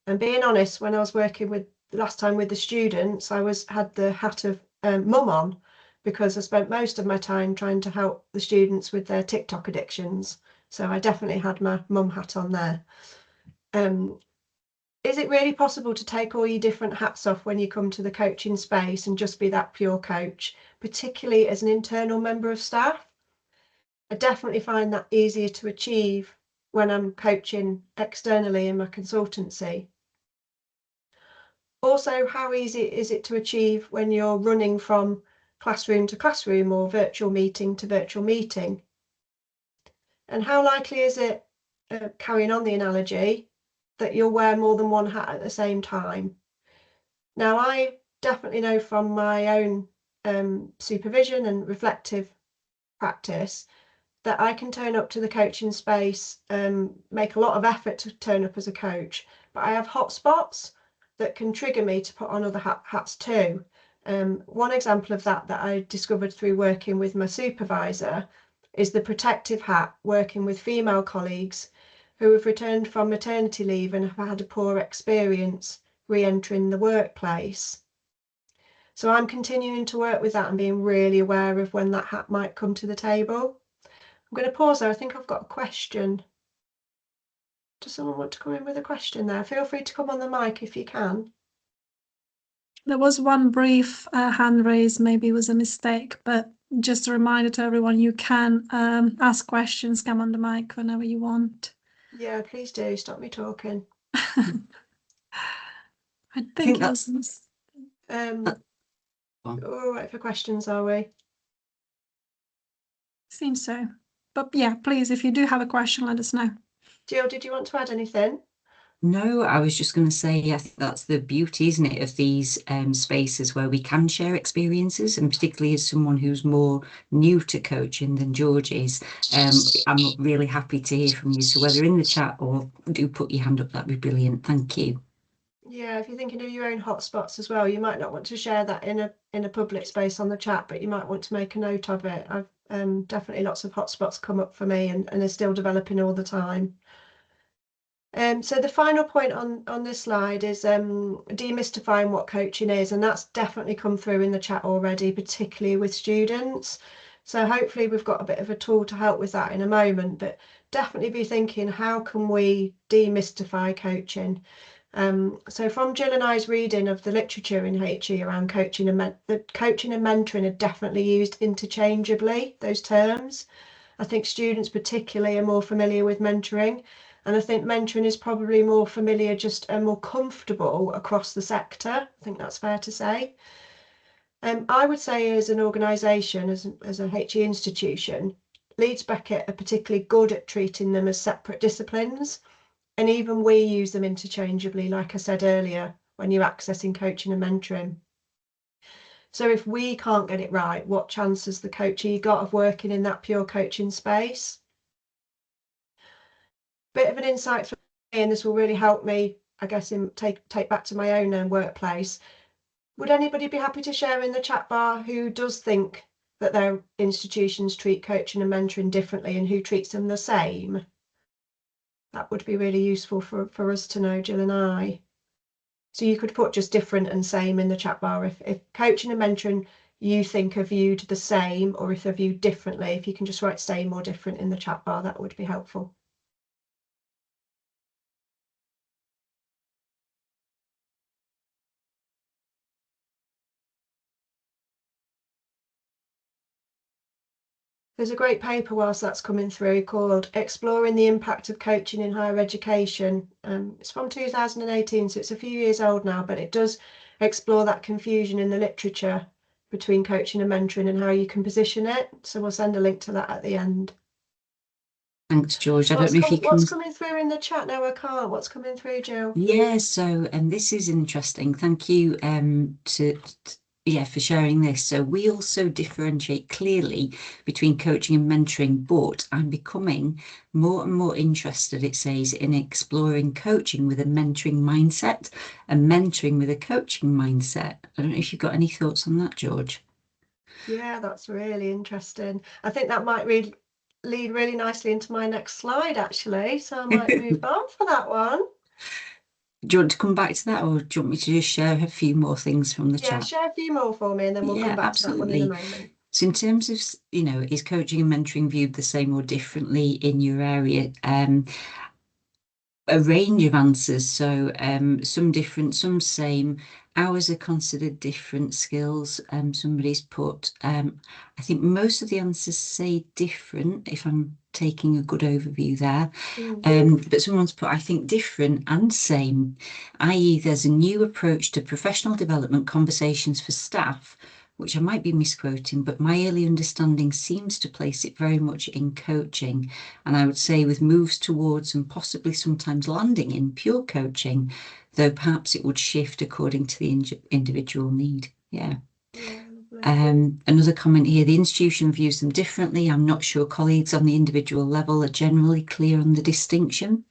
And being honest, when I was working with last time with the students, I had the hat of mum on, because I spent most of my time trying to help the students with their TikTok addictions. So I definitely had my mum hat on there. Is it really possible to take all your different hats off when you come to the coaching space and just be that pure coach, particularly as an internal member of staff? I definitely find that easier to achieve when I'm coaching externally in my consultancy. Also, how easy is it to achieve when you're running from classroom to classroom or virtual meeting to virtual meeting? And how likely is it, carrying on the analogy, that you'll wear more than one hat at the same time? Now, I definitely know from my own supervision and reflective practice that I can turn up to the coaching space, make a lot of effort to turn up as a coach, but I have hotspots that can trigger me to put on other hats too. One example of that I discovered through working with my supervisor is the protective hat, working with female colleagues who have returned from maternity leave and have had a poor experience re-entering the workplace. So I'm continuing to work with that and being really aware of when that hat might come to the table. I'm going to pause there. I think I've got a question. Does someone want to come in with a question there? Feel free to come on the mic if you can. There was one brief hand raise, maybe it was a mistake, but just a reminder to everyone, you can ask questions, come on the mic whenever you want. Yeah, please do. Stop me talking. I think it was... All right for questions, are we? Seems so. But yeah, please, if you do have a question, let us know. Jill, did you want to add anything? No, I was just going to say, I think that's the beauty, isn't it, of these spaces where we can share experiences, and particularly as someone who's more new to coaching than George is, I'm really happy to hear from you. So whether in the chat or do put your hand up, that'd be brilliant. Thank you. Yeah, if you're thinking of your own hotspots as well, you might not want to share that in a public space on the chat, but you might want to make a note of it. I've definitely lots of hotspots come up for me, and they're still developing all the time. So the final point on this slide is demystifying what coaching is, and that's definitely come through in the chat already, particularly with students. So hopefully we've got a bit of a tool to help with that in a moment, but definitely be thinking, how can we demystify coaching? So from Jill and I's reading of the literature in HE around coaching and coaching and mentoring are definitely used interchangeably, those terms. I think students particularly are more familiar with mentoring, and I think mentoring is probably more familiar, just more comfortable across the sector. I think that's fair to say. I would say as an organisation, as a HE institution, Leeds Beckett are particularly good at treating them as separate disciplines. And even we use them interchangeably, like I said earlier, when you're accessing coaching and mentoring. So if we can't get it right, what chance has the coachee got of working in that pure coaching space? Bit of an insight for me, and this will really help me, I guess, take back to my own workplace. Would anybody be happy to share in the chat bar who does think that their institutions treat coaching and mentoring differently and who treats them the same? That would be really useful for us to know, Jill and I. So you could put just different and same in the chat bar if coaching and mentoring you think are viewed the same, or if they're viewed differently. If you can just write same or different in the chat bar, that would be helpful. There's a great paper whilst that's coming through called Exploring the Impact of Coaching in Higher Education. It's from 2018, so it's a few years old now, but it does explore that confusion in the literature between coaching and mentoring and how you can position it. So we'll send a link to that at the end. Thanks, George. I don't know if you can... What's coming through in the chat? No, I can't. What's coming through, Jill? Yeah, so this is interesting. Thank you for sharing this. So we also differentiate clearly between coaching and mentoring, but I'm becoming more and more interested, it says, in exploring coaching with a mentoring mindset and mentoring with a coaching mindset. I don't know if you've got any thoughts on that, George. Yeah, that's really interesting. I think that might lead really nicely into my next slide, actually. So I might move on for that one. Do you want to come back to that, or do you want me to just share a few more things from the Yeah, chat? share a few more for me and then we'll come back to that one in a moment. So in terms of, is coaching and mentoring viewed the same or differently in your area? A range of answers. So some different, some same. Hours are considered different skills. Somebody's put, I think most of the answers say different, if I'm taking a good overview there. But someone's put, I think, different and same, i.e. there's a new approach to professional development conversations for staff, which I might be misquoting, but my early understanding seems to place it very much in coaching. And I would say with moves towards and possibly sometimes landing in pure coaching, though perhaps it would shift according to the individual need. Yeah. Another comment here, the institution views them differently. I'm not sure colleagues on the individual level are generally clear on the distinction.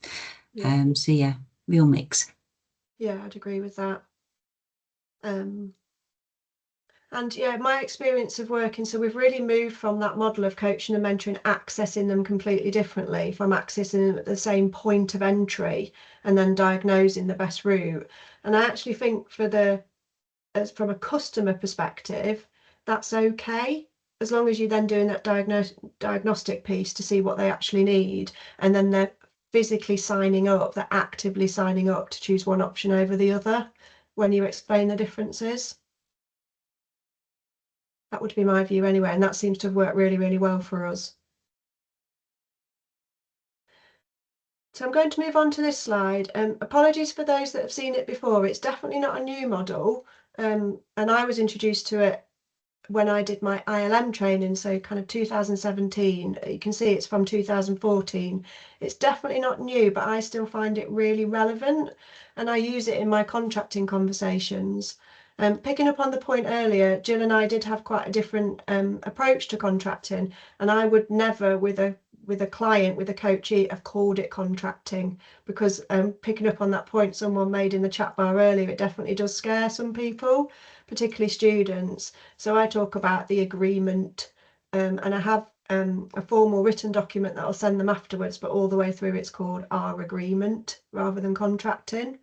So yeah, real mix. Yeah, I'd agree with that. And yeah, my experience of working, so we've really moved from that model of coaching and mentoring, accessing them completely differently, from accessing them at the same point of entry and then diagnosing the best route. And I actually think from a customer perspective, that's okay, as long as you're then doing that diagnostic piece to see what they actually need, and then they're physically signing up, they're actively signing up to choose one option over the other when you explain the differences. That would be my view anyway, and that seems to have worked really, really well for us. So I'm going to move on to this slide. Apologies for those that have seen it before. It's definitely not a new model, and I was introduced to it when I did my ILM training, so kind of 2017. You can see it's from 2014. It's definitely not new, but I still find it really relevant, and I use it in my contracting conversations. Picking up on the point earlier, Jill and I did have quite a different approach to contracting, and I would never, with a client, with a coachee, have called it contracting, because picking up on that point someone made in the chat bar earlier, it definitely does scare some people, particularly students. So I talk about the agreement, and I have a formal written document that I'll send them afterwards, but all the way through it's called our agreement rather than contracting.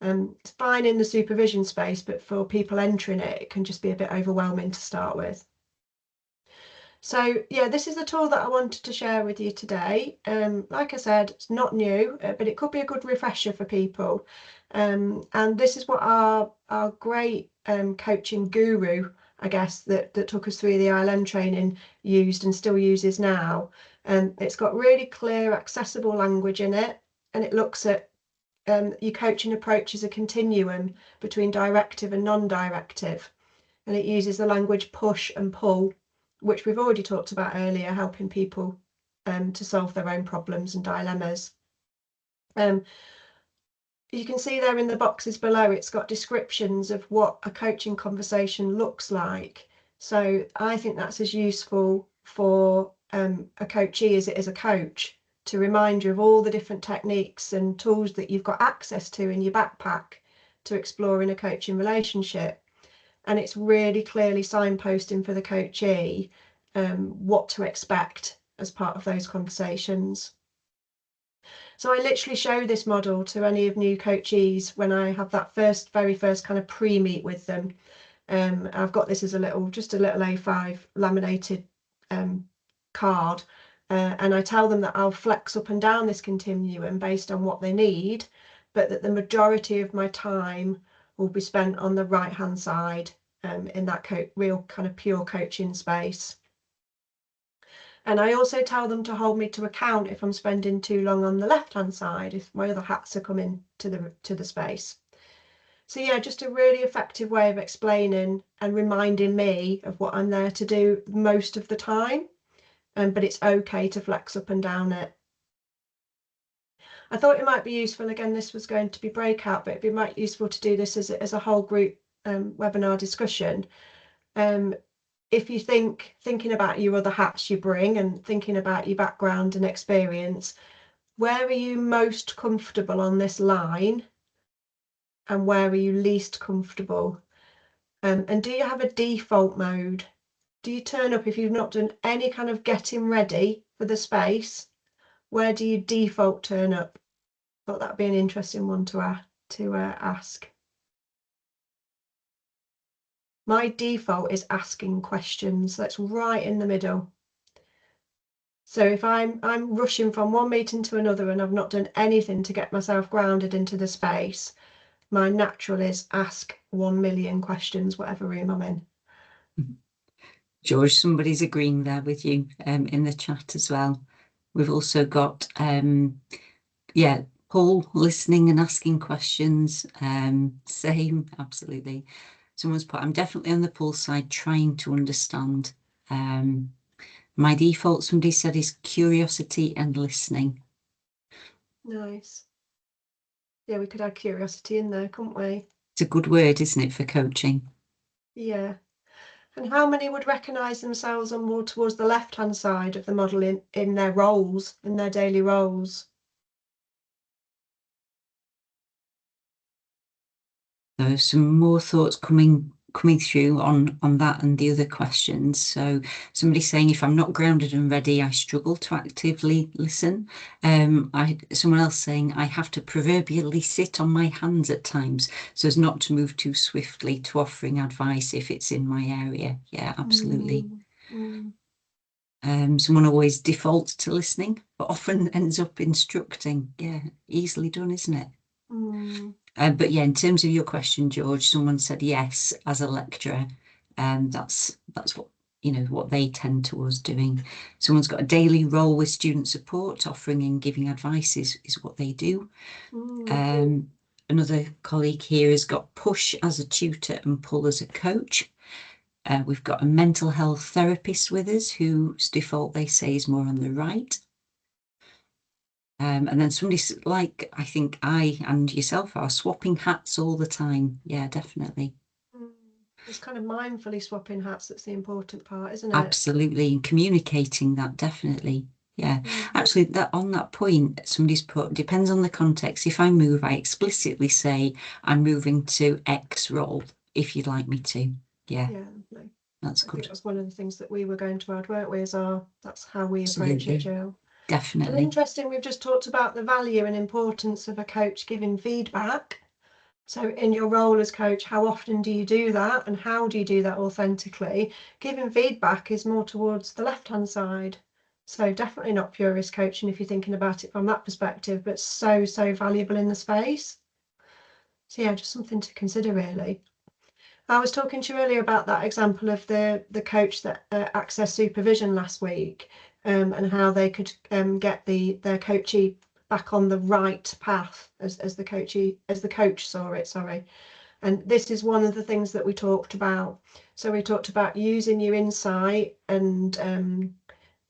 It's fine in the supervision space, but for people entering it, it can just be a bit overwhelming to start with. So yeah, this is the tool that I wanted to share with you today. Like I said, it's not new, but it could be a good refresher for people. And this is what our great coaching guru, I guess, that took us through the ILM training used and still uses now. It's got really clear, accessible language in it, and it looks at your coaching approach as a continuum between directive and non-directive. And it uses the language push and pull, which we've already talked about earlier, helping people to solve their own problems and dilemmas. You can see there in the boxes below, it's got descriptions of what a coaching conversation looks like. So I think that's as useful for a coachee as it is a coach, to remind you of all the different techniques and tools that you've got access to in your backpack to explore in a coaching relationship. And it's really clearly signposting for the coachee what to expect as part of those conversations. So I literally show this model to any of new coachees when I have that very first kind of pre-meet with them. I've got this as just a little A5 laminated card, and I tell them that I'll flex up and down this continuum based on what they need, but that the majority of my time will be spent on the right hand side, in that real kind of pure coaching space. And I also tell them to hold me to account if I'm spending too long on the left hand side, if my other hats are coming to the space. So yeah, just a really effective way of explaining and reminding me of what I'm there to do most of the time, but it's okay to flex up and down it. I thought it might be useful, again, this was going to be breakout, but it'd be might useful to do this as a whole group webinar discussion. If you thinking about your other hats you bring and thinking about your background and experience, where are you most comfortable on this line and where are you least comfortable? And do you have a default mode? Do you turn up if you've not done any kind of getting ready for the space? Where do you default turn up? Thought that'd be an interesting one to to ask. My default is asking questions. That's right in the middle. So if I'm rushing from one meeting to another and I've not done anything to get myself grounded into the space, my natural is ask 1 million questions, whatever room I'm in. George, somebody's agreeing there with you in the chat as well. We've also got, Paul listening and asking questions. Same, absolutely. Someone's put, I'm definitely on the Paul side trying to understand. My default, somebody said, is curiosity and listening. Nice. Yeah, we could add curiosity in there, couldn't we? It's a good word, isn't it, for coaching? Yeah. And how many would recognise themselves on more towards the left-hand side of the model in their roles, in their daily roles? So some more thoughts coming through on that and the other questions. So somebody's saying, if I'm not grounded and ready, I struggle to actively listen. Someone else saying, I have to proverbially sit on my hands at times so as not to move too swiftly to offering advice if it's in my area. Yeah, absolutely. Someone always defaults to listening, but often ends up instructing. Yeah, easily done, isn't it? But yeah, in terms of your question, George, someone said yes as a lecturer, and that's what what they tend towards doing. Someone's got a daily role with student support, offering and giving advice is what they do. Another colleague here has got push as a tutor and pull as a coach. We've got a mental health therapist with us whose default, they say, is more on the right. And then somebody's like, I think I and yourself are swapping hats all the time. Yeah, definitely. It's kind of mindfully swapping hats that's the important part, isn't it? Absolutely. And communicating that, definitely. Yeah. Actually, that on that point, somebody's put, depends on the context. If I move, I explicitly say I'm moving to X role if you'd like me to. Yeah. Yeah, no. That's I good. think that's one of the things that we were going to add, weren't we, that's how we approach it, Jill. Definitely. And interesting, we've just talked about the value and importance of a coach giving feedback. So in your role as coach, how often do you do that and how do you do that authentically? Giving feedback is more towards the left-hand side. So definitely not purist coaching if you're thinking about it from that perspective, but so valuable in the space. So yeah, just something to consider really. I was talking to you earlier about that example of the coach that accessed supervision last week, and how they could get their coachee back on the right path as the coach saw it. Sorry, and this is one of the things that we talked about. So we talked about using your insight and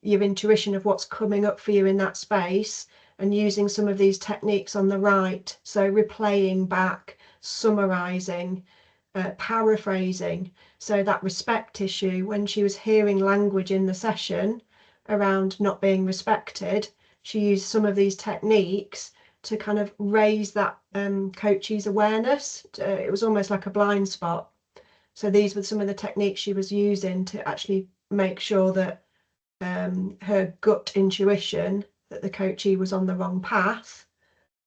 your intuition of what's coming up for you in that space, and using some of these techniques on the right. So replaying back, summarizing. Paraphrasing, so that respect issue, when she was hearing language in the session around not being respected, she used some of these techniques to kind of raise that coachee's awareness. It was almost like a blind spot. So these were some of the techniques she was using to actually make sure that her gut intuition that the coachee was on the wrong path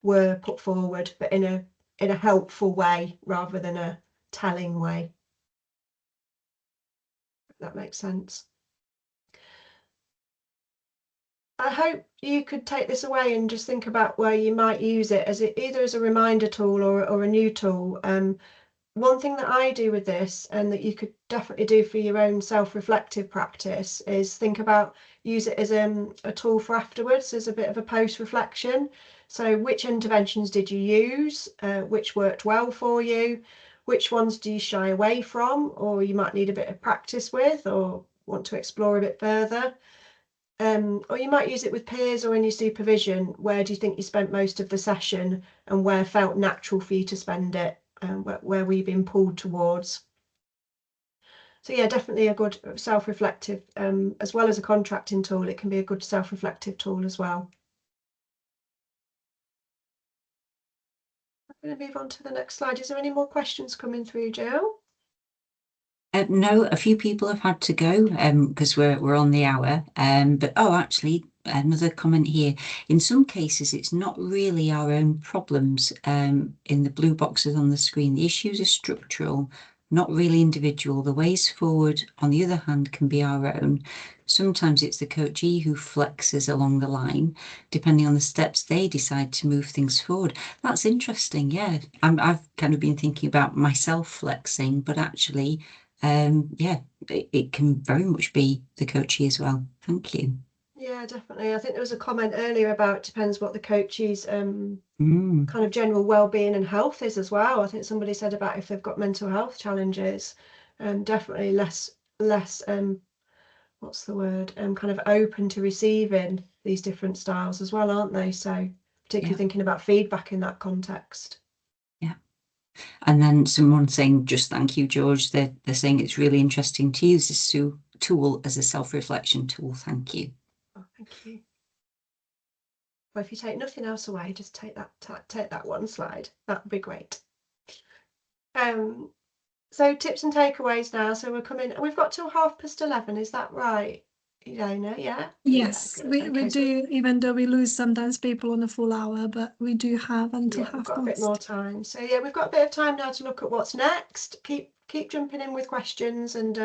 were put forward, but in a helpful way rather than a telling way. If that makes sense. I hope you could take this away and just think about where you might use it as either as a reminder tool or a new tool. One thing that I do with this, and that you could definitely do for your own self-reflective practice, is think about, use it as a tool for afterwards, as a bit of a post-reflection. So which interventions did you use? Which worked well for you? Which ones do you shy away from, or you might need a bit of practice with, or want to explore a bit further? Or you might use it with peers or in your supervision. Where do you think you spent most of the session, and where felt natural for you to spend it? Where we've been pulled towards. So yeah, definitely a good self-reflective, as well as a contracting tool, it can be a good self-reflective tool as well. I'm going to move on to the next slide. Is there any more questions coming through, Jill? No, a few people have had to go because we're on the hour. But actually, another comment here. In some cases, it's not really our own problems in the blue boxes on the screen. The issues are structural, not really individual. The ways forward, on the other hand, can be our own. Sometimes it's the coachee who flexes along the line, depending on the steps they decide to move things forward. That's interesting, yeah. I've kind of been thinking about myself flexing, but actually, yeah, it can very much be the coachee as well. Thank you. Yeah, definitely. I think there was a comment earlier about depends what the coach's kind of general well-being and health is as well. I think somebody said about if they've got mental health challenges, definitely less what's the word, kind of open to receiving these different styles as well, aren't they? So particularly thinking about feedback in that context. Yeah. And then someone saying, just thank you, George. They're saying it's really interesting to use this tool as a self-reflection tool. Thank you. Oh, thank you. Well, if you take nothing else away, just take that one slide. That would be great. So tips and takeaways now. So we've got till 11:30. Is that right, Ilona? Yeah. Yes, yeah, we do, even though we lose sometimes people on a full hour, but we do have until we've half got a bit past. more time. So yeah, we've got a bit of time now to look at what's next. Keep jumping in with questions, and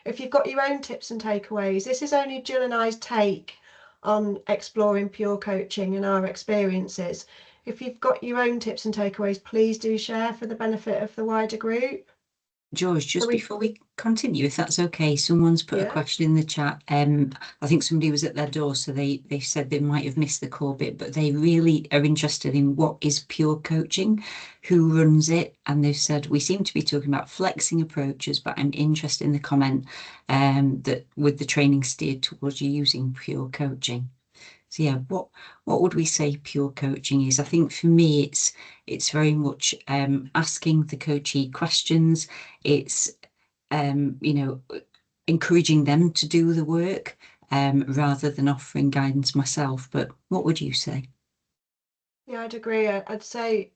if you've got your own tips and takeaways, this is only Jill and I's take on exploring pure coaching and our experiences. If you've got your own tips and takeaways, please do share for the benefit of the wider group. George, just before we continue, if that's okay, someone's put a question in the chat. I think somebody was at their door, so they said they might have missed the core bit, but they really are interested in what is pure coaching, who runs it, and they've said we seem to be talking about flexing approaches, but I'm interested in the comment that with the training steered towards you using pure coaching. So yeah, what would we say pure coaching is? I think for me, it's very much asking the coachee questions. It's encouraging them to do the work rather than offering guidance myself. But what would you say? Yeah, I'd agree. I'd say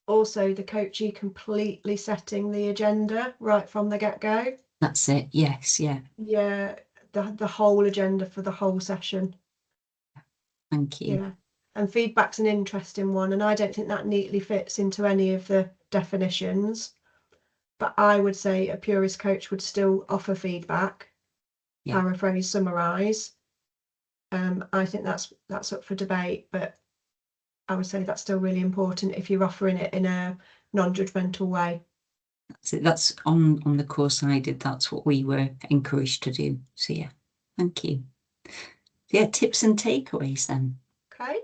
also the coachee completely setting the agenda right from the get-go. That's it. Yes. Yeah. Yeah, the whole agenda for the whole session. Thank you. Yeah, and feedback's an interesting one, and I don't think that neatly fits into any of the definitions, but I would say a purist coach would still offer feedback, paraphrase, summarise. I think that's up for debate, but I would say that's still really important if you're offering it in a non-judgmental way. That's it. That's on the course I did. That's what we were encouraged to do. So yeah, thank you. Yeah, tips and takeaways then. Okay.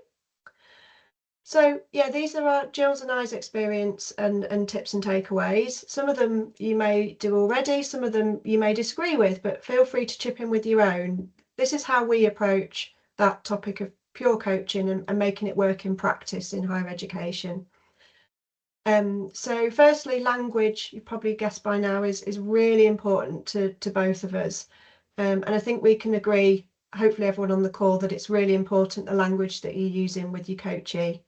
So yeah, these are Jill's and I's experience and tips and takeaways. Some of them you may do already, some of them you may disagree with, but feel free to chip in with your own. This is how we approach that topic of pure coaching and making it work in practice in higher education. So firstly, language, you probably guessed by now, is really important to both of us. And I think we can agree, hopefully everyone on the call, that it's really important the language that you're using with your coachee.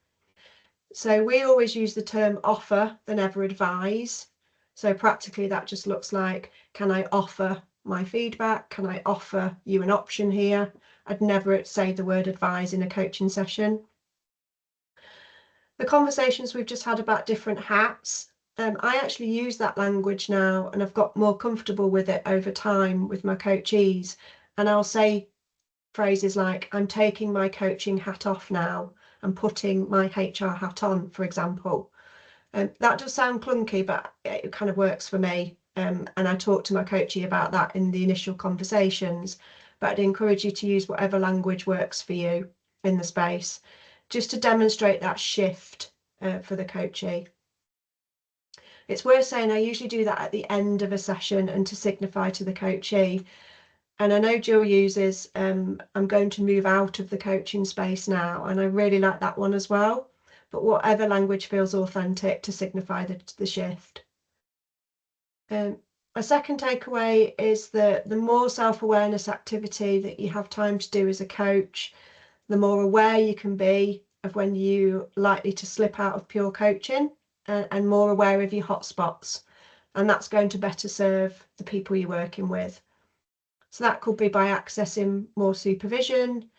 So we always use the term offer than ever advise. So practically that just looks like, can I offer my feedback? Can I offer you an option here? I'd never say the word advise in a coaching session. The conversations we've just had about different hats, I actually use that language now, and I've got more comfortable with it over time with my coachees. And I'll say phrases like, I'm taking my coaching hat off now and putting my HR hat on, for example. That does sound clunky, but it kind of works for me. And I talk to my coachee about that in the initial conversations, but I'd encourage you to use whatever language works for you in the space, just to demonstrate that shift for the coachee. It's worth saying I usually do that at the end of a session and to signify to the coachee. And I know Jill uses, I'm going to move out of the coaching space now, and I really like that one as well. But whatever language feels authentic to signify the shift. A second takeaway is that the more self-awareness activity that you have time to do as a coach, the more aware you can be of when you're likely to slip out of pure coaching, and more aware of your hotspots. And that's going to better serve the people you're working with. So that could be by accessing more supervision,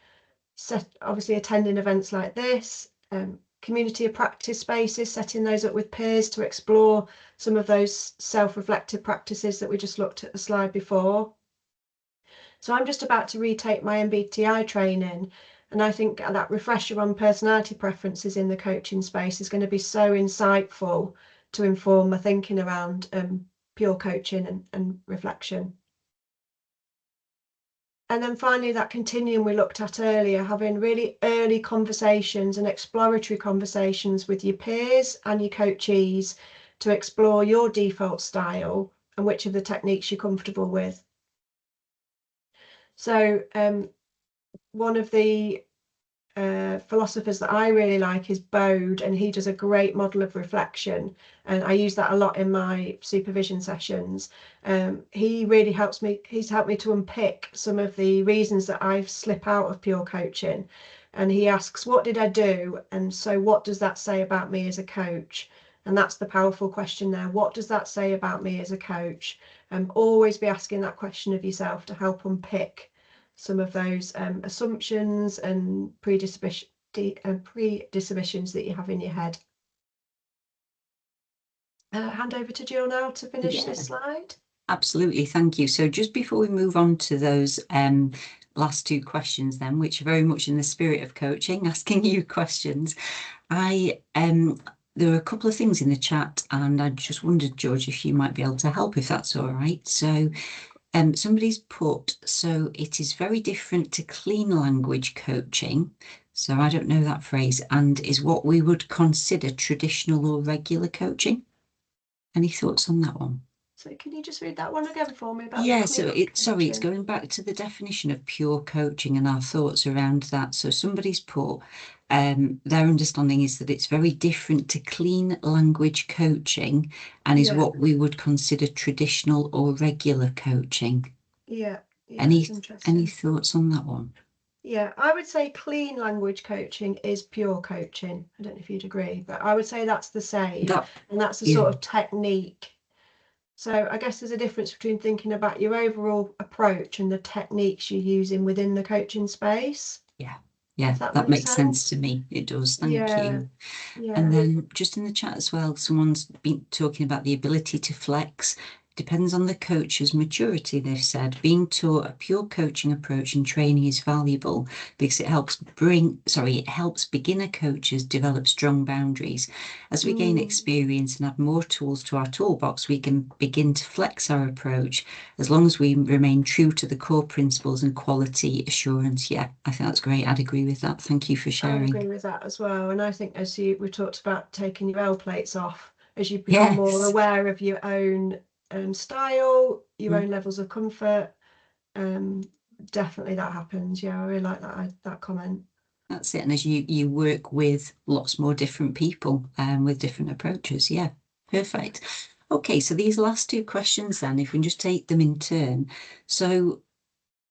obviously attending events like this, community of practice spaces, setting those up with peers to explore some of those self-reflective practices that we just looked at the slide before. So I'm just about to retake my MBTI training, and I think that refresher on personality preferences in the coaching space is going to be so insightful to inform my thinking around pure coaching and reflection. And then finally, that continuum we looked at earlier, having really early conversations and exploratory conversations with your peers and your coachees to explore your default style and which of the techniques you're comfortable with. So one of the philosophers that I really like is Bode, and he does a great model of reflection, and I use that a lot in my supervision sessions. He really helps me, he's helped me to unpick some of the reasons that I slip out of pure coaching, and he asks, what did I do, and so what does that say about me as a coach? And that's the powerful question there. What does that say about me as a coach? Always be asking that question of yourself to help unpick some of those assumptions and predispositions that you have in your head. Hand over to Jill now to finish this slide. Absolutely, thank you. So just before we move on to those last two questions then, which are very much in the spirit of coaching, asking you questions, there are a couple of things in the chat, and I just wondered, George, if you might be able to help, if that's all right. So somebody's put, so it is very different to clean language coaching. So I don't know that phrase, and is what we would consider traditional or regular coaching. Any thoughts on that one? So can you just read that one again for me? About Sorry, it's going back to the definition of pure coaching and our thoughts around that. So somebody's put, their understanding is that it's very different to clean language coaching and is what we would consider traditional or regular coaching. Any thoughts on that one? Yeah, I would say clean language coaching is pure coaching. I don't know if you'd agree, but I would say that's the same, and that's the sort of technique. So I guess there's a difference between thinking about your overall approach and the techniques you're using within the coaching space. Yeah, that makes sense to me. It does. Thank you. And then just in the chat as well, someone's been talking about the ability to flex. Depends on the coach's maturity, they've said. Being taught a pure coaching approach and training is valuable because it helps beginner coaches develop strong boundaries. As we gain experience and add more tools to our toolbox, we can begin to flex our approach as long as we remain true to the core principles and quality assurance. Yeah, I think that's great. I'd agree with that. Thank you for sharing. I agree with that as well. And I think as we talked about taking your L plates off, as you become more aware of your own style, your own levels of comfort, definitely that happens. I really like that comment. That's it. And as you work with lots more different people with different approaches. Perfect. Okay, so these last two questions then, if we can just take them in turn. So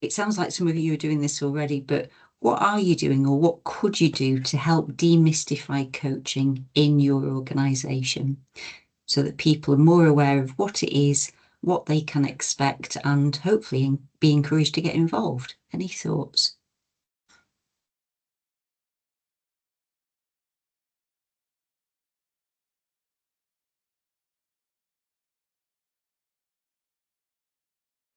it sounds like some of you are doing this already, but what are you doing, or what could you do to help demystify coaching in your organisation, so that people are more aware of what it is, what they can expect, and hopefully be encouraged to get involved? Any thoughts?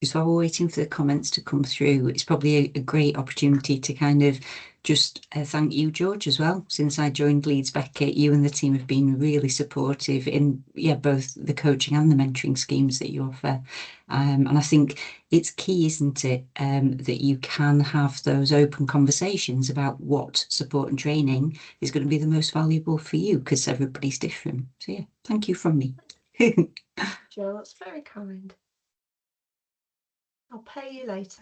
So while we're waiting for the comments to come through, it's probably a great opportunity to kind of just thank you, George, as well. Since I joined Leeds Beckett, you and the team have been really supportive in both the coaching and the mentoring schemes that you offer. And I think it's key, isn't it, that you can have those open conversations about what support and training is going to be the most valuable for you, because everybody's different. So thank you from me. Jill, that's very kind. I'll pay you later.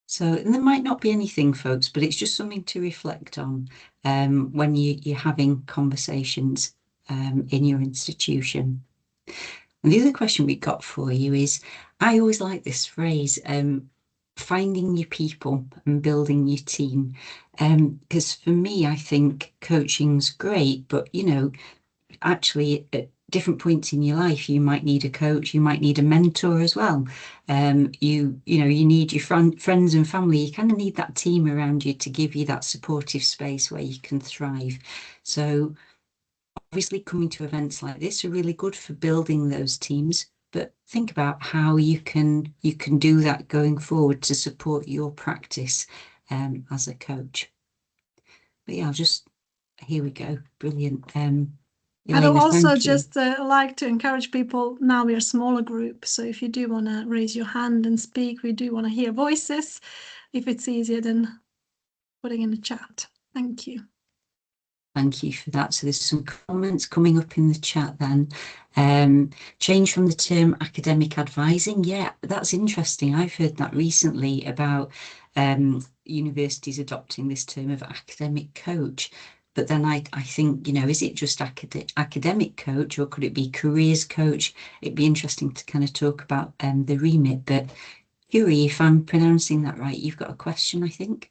So there might not be anything, folks, but it's just something to reflect on when you're having conversations in your institution. And the other question we got for you is, I always like this phrase, finding your people and building your team. Because for me, I think coaching's great, but actually different points in your life, you might need a coach, you might need a mentor as well. You need your friends and family. You kind of need that team around you to give you that supportive space where you can thrive. So obviously coming to events like this are really good for building those teams, but think about how you can do that going forward to support your practice as a coach. But yeah, here we go. Brilliant. I'd Elena, also thank you. just like to encourage people. Now we're a smaller group, so if you do want to raise your hand and speak, we do want to hear voices. If it's easier than putting in the chat. Thank you. Thank you for that. So there's some comments coming up in the chat then. Change from the term academic advising. Yeah, that's interesting. I've heard that recently about universities adopting this term of academic coach. But then I think, is it just academic coach, or could it be careers coach? It'd be interesting to kind of talk about the remit. But Yuri, if I'm pronouncing that right, you've got a question, I think.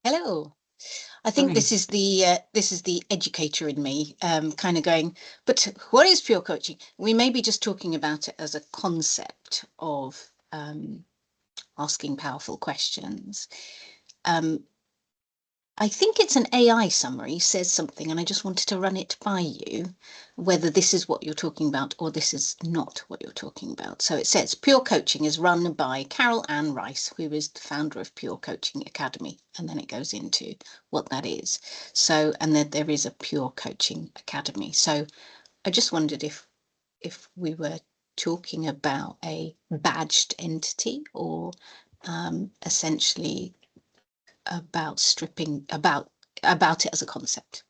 Hello. I think this is the educator in me kind of going, but what is pure coaching? We may be just talking about it as a concept of asking powerful questions. I think it's an AI summary says something, and I just wanted to run it by you, whether this is what you're talking about or this is not what you're talking about. So it says Pure Coaching is run by Carol Ann Rice, who is the founder of Pure Coaching Academy. And then it goes into what that is. So, and then there is a Pure Coaching Academy. So I just wondered if we were talking about a badged entity, or essentially about about it as a concept.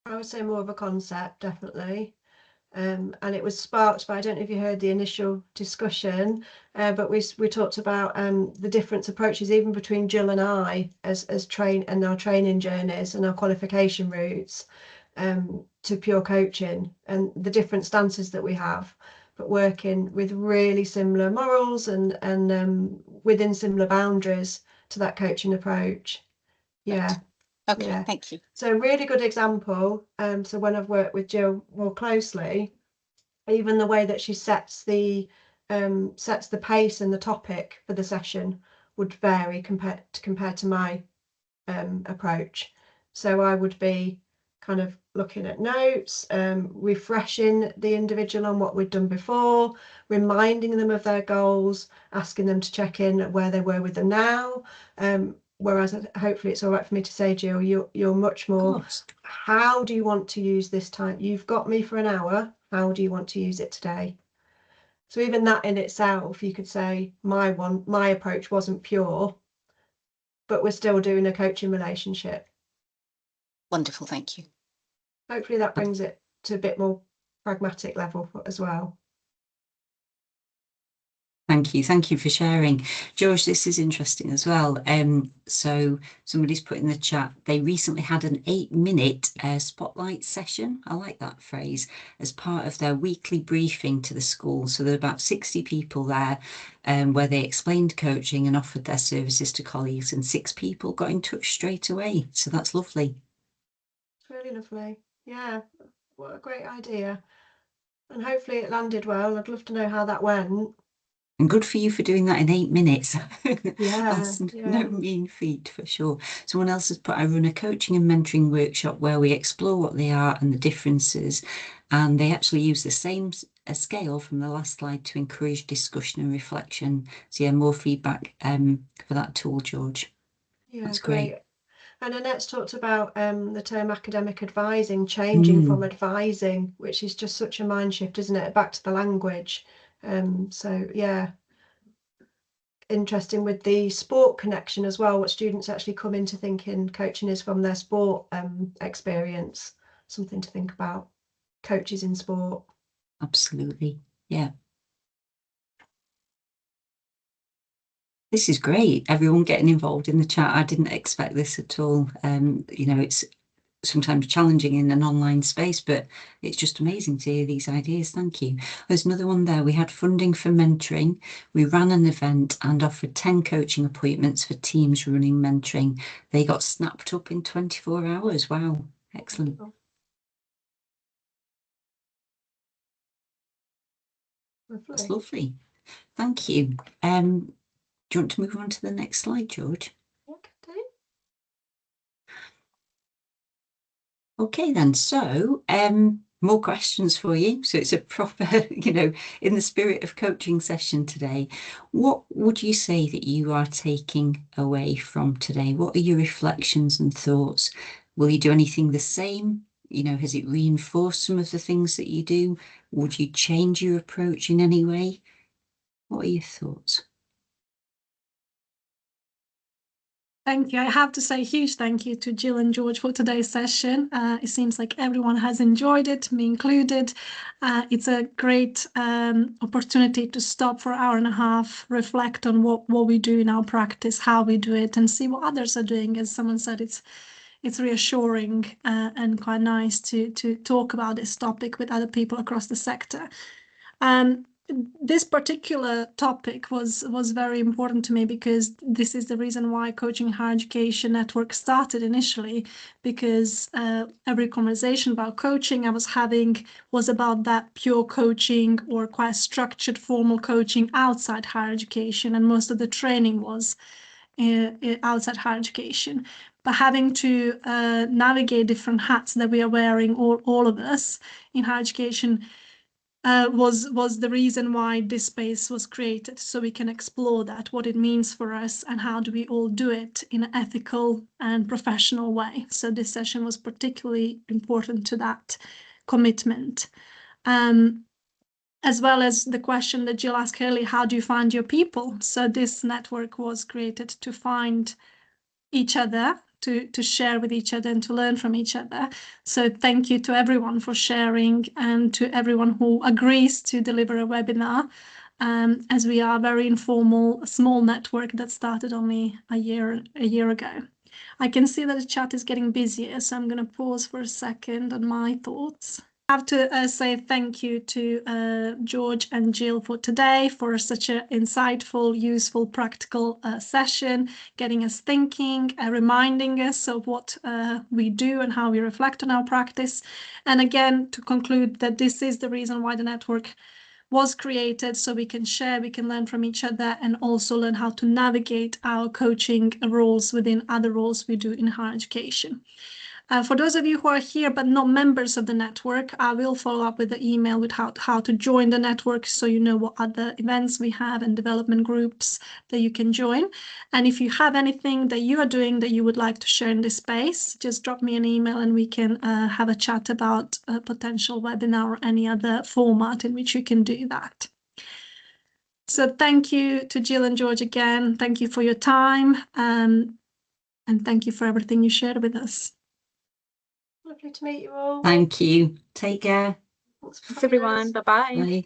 I would say more of a concept, definitely. And it was sparked by, I don't know if you heard the initial discussion, but we talked about the different approaches even between Jill and I as our training journeys and our qualification routes to pure coaching, and the different stances that we have, but working with really similar morals and within similar boundaries to that coaching approach. Yeah. Okay, yeah. Thank you. So really good example. So when I've worked with Jill more closely, even the way that she sets the pace and the topic for the session would vary compared to my approach. So I would be kind of looking at notes, refreshing the individual on what we'd done before, reminding them of their goals, asking them to check in where they were with them now. Whereas hopefully it's all right for me to say, Jill, you're much more, how do you want to use this time? You've got me for an hour. How do you want to use it today? So even that in itself, you could say my approach wasn't pure, but we're still doing a coaching relationship. Wonderful, thank you. Hopefully that brings it to a bit more pragmatic level as well. Thank you for sharing. George, this is interesting as well. So somebody's put in the chat, they recently had an 8-minute spotlight session, I like that phrase, as part of their weekly briefing to the school. So there were about 60 people there, where they explained coaching and offered their services to colleagues, and 6 people got in touch straight away. So that's lovely. It's really lovely. Yeah, what a great idea. And hopefully it landed well. I'd love to know how that went. And good for you for doing that in 8 minutes. Yeah, That's no mean feat for sure. Someone else has put, I run a coaching and mentoring workshop where we explore what they are and the differences. And they actually use the same scale from the last slide to encourage discussion and reflection. So yeah, more feedback for that tool, George. Yeah, that's great. And Annette's talked about the term academic advising changing from advising, which is just such a mind shift, isn't it? Back to the language. So yeah, interesting with the sport connection as well, what students actually come into thinking coaching is from their sport experience. Something to think about. Coaches in sport. Absolutely. Yeah. This is great. Everyone getting involved in the chat. I didn't expect this at all. It's sometimes challenging in an online space, but it's just amazing to hear these ideas. Thank you. There's another one there. We had funding for mentoring. We ran an event and offered 10 coaching appointments for teams running mentoring. They got snapped up in 24 hours. Wow, excellent. That's lovely. Thank you. Do you want to move on to the next slide, George? Okay then, so more questions for you. So it's a proper, you know, in the spirit of coaching session today. What would you say that you are taking away from today? What are your reflections and thoughts? Will you do anything the same? You know, has it reinforced some of the things that you do? Would you change your approach in any way? What are your thoughts? Thank you. I have to say a huge thank you to Jill and George for today's session. It seems like everyone has enjoyed it, me included. It's a great opportunity to stop for an hour and a half, reflect on what we do in our practice, how we do it, and see what others are doing. As someone said, it's reassuring and quite nice to talk about this topic with other people across the sector. This particular topic was very important to me because this is the reason why Coaching Higher Education Network started initially, because every conversation about coaching I was having was about that pure coaching or quite structured formal coaching outside higher education, and most of the training was outside higher education. But having to navigate different hats that we are wearing, all of us in higher education, was the reason why this space was created, so we can explore that, what it means for us and how do we all do it in an ethical and professional way. So this session was particularly important to that commitment. As well as the question that Jill asked earlier, how do you find your people? So this network was created to find each other, to share with each other and to learn from each other. So thank you to everyone for sharing and to everyone who agrees to deliver a webinar, as we are a very informal, small network that started only a year ago. I can see that the chat is getting busier, so I'm going to pause for a second on my thoughts. I have to say thank you to George and Jill for today, for such an insightful, useful, practical session, getting us thinking, reminding us of what we do and how we reflect on our practice. And again, to conclude that this is the reason why the network was created, so we can share, we can learn from each other, and also learn how to navigate our coaching roles within other roles we do in higher education. For those of you who are here but not members of the network, I will follow up with the email with how to join the network, so you know what other events we have and development groups that you can join. And if you have anything that you are doing that you would like to share in this space, just drop me an email and we can have a chat about a potential webinar or any other format in which you can do that. So thank you to Jill and George again. Thank you for your time, and thank you for everything you shared with us. Lovely to meet you all. Thank you. Take care. Thanks, Thanks everyone. Bye-bye. Bye.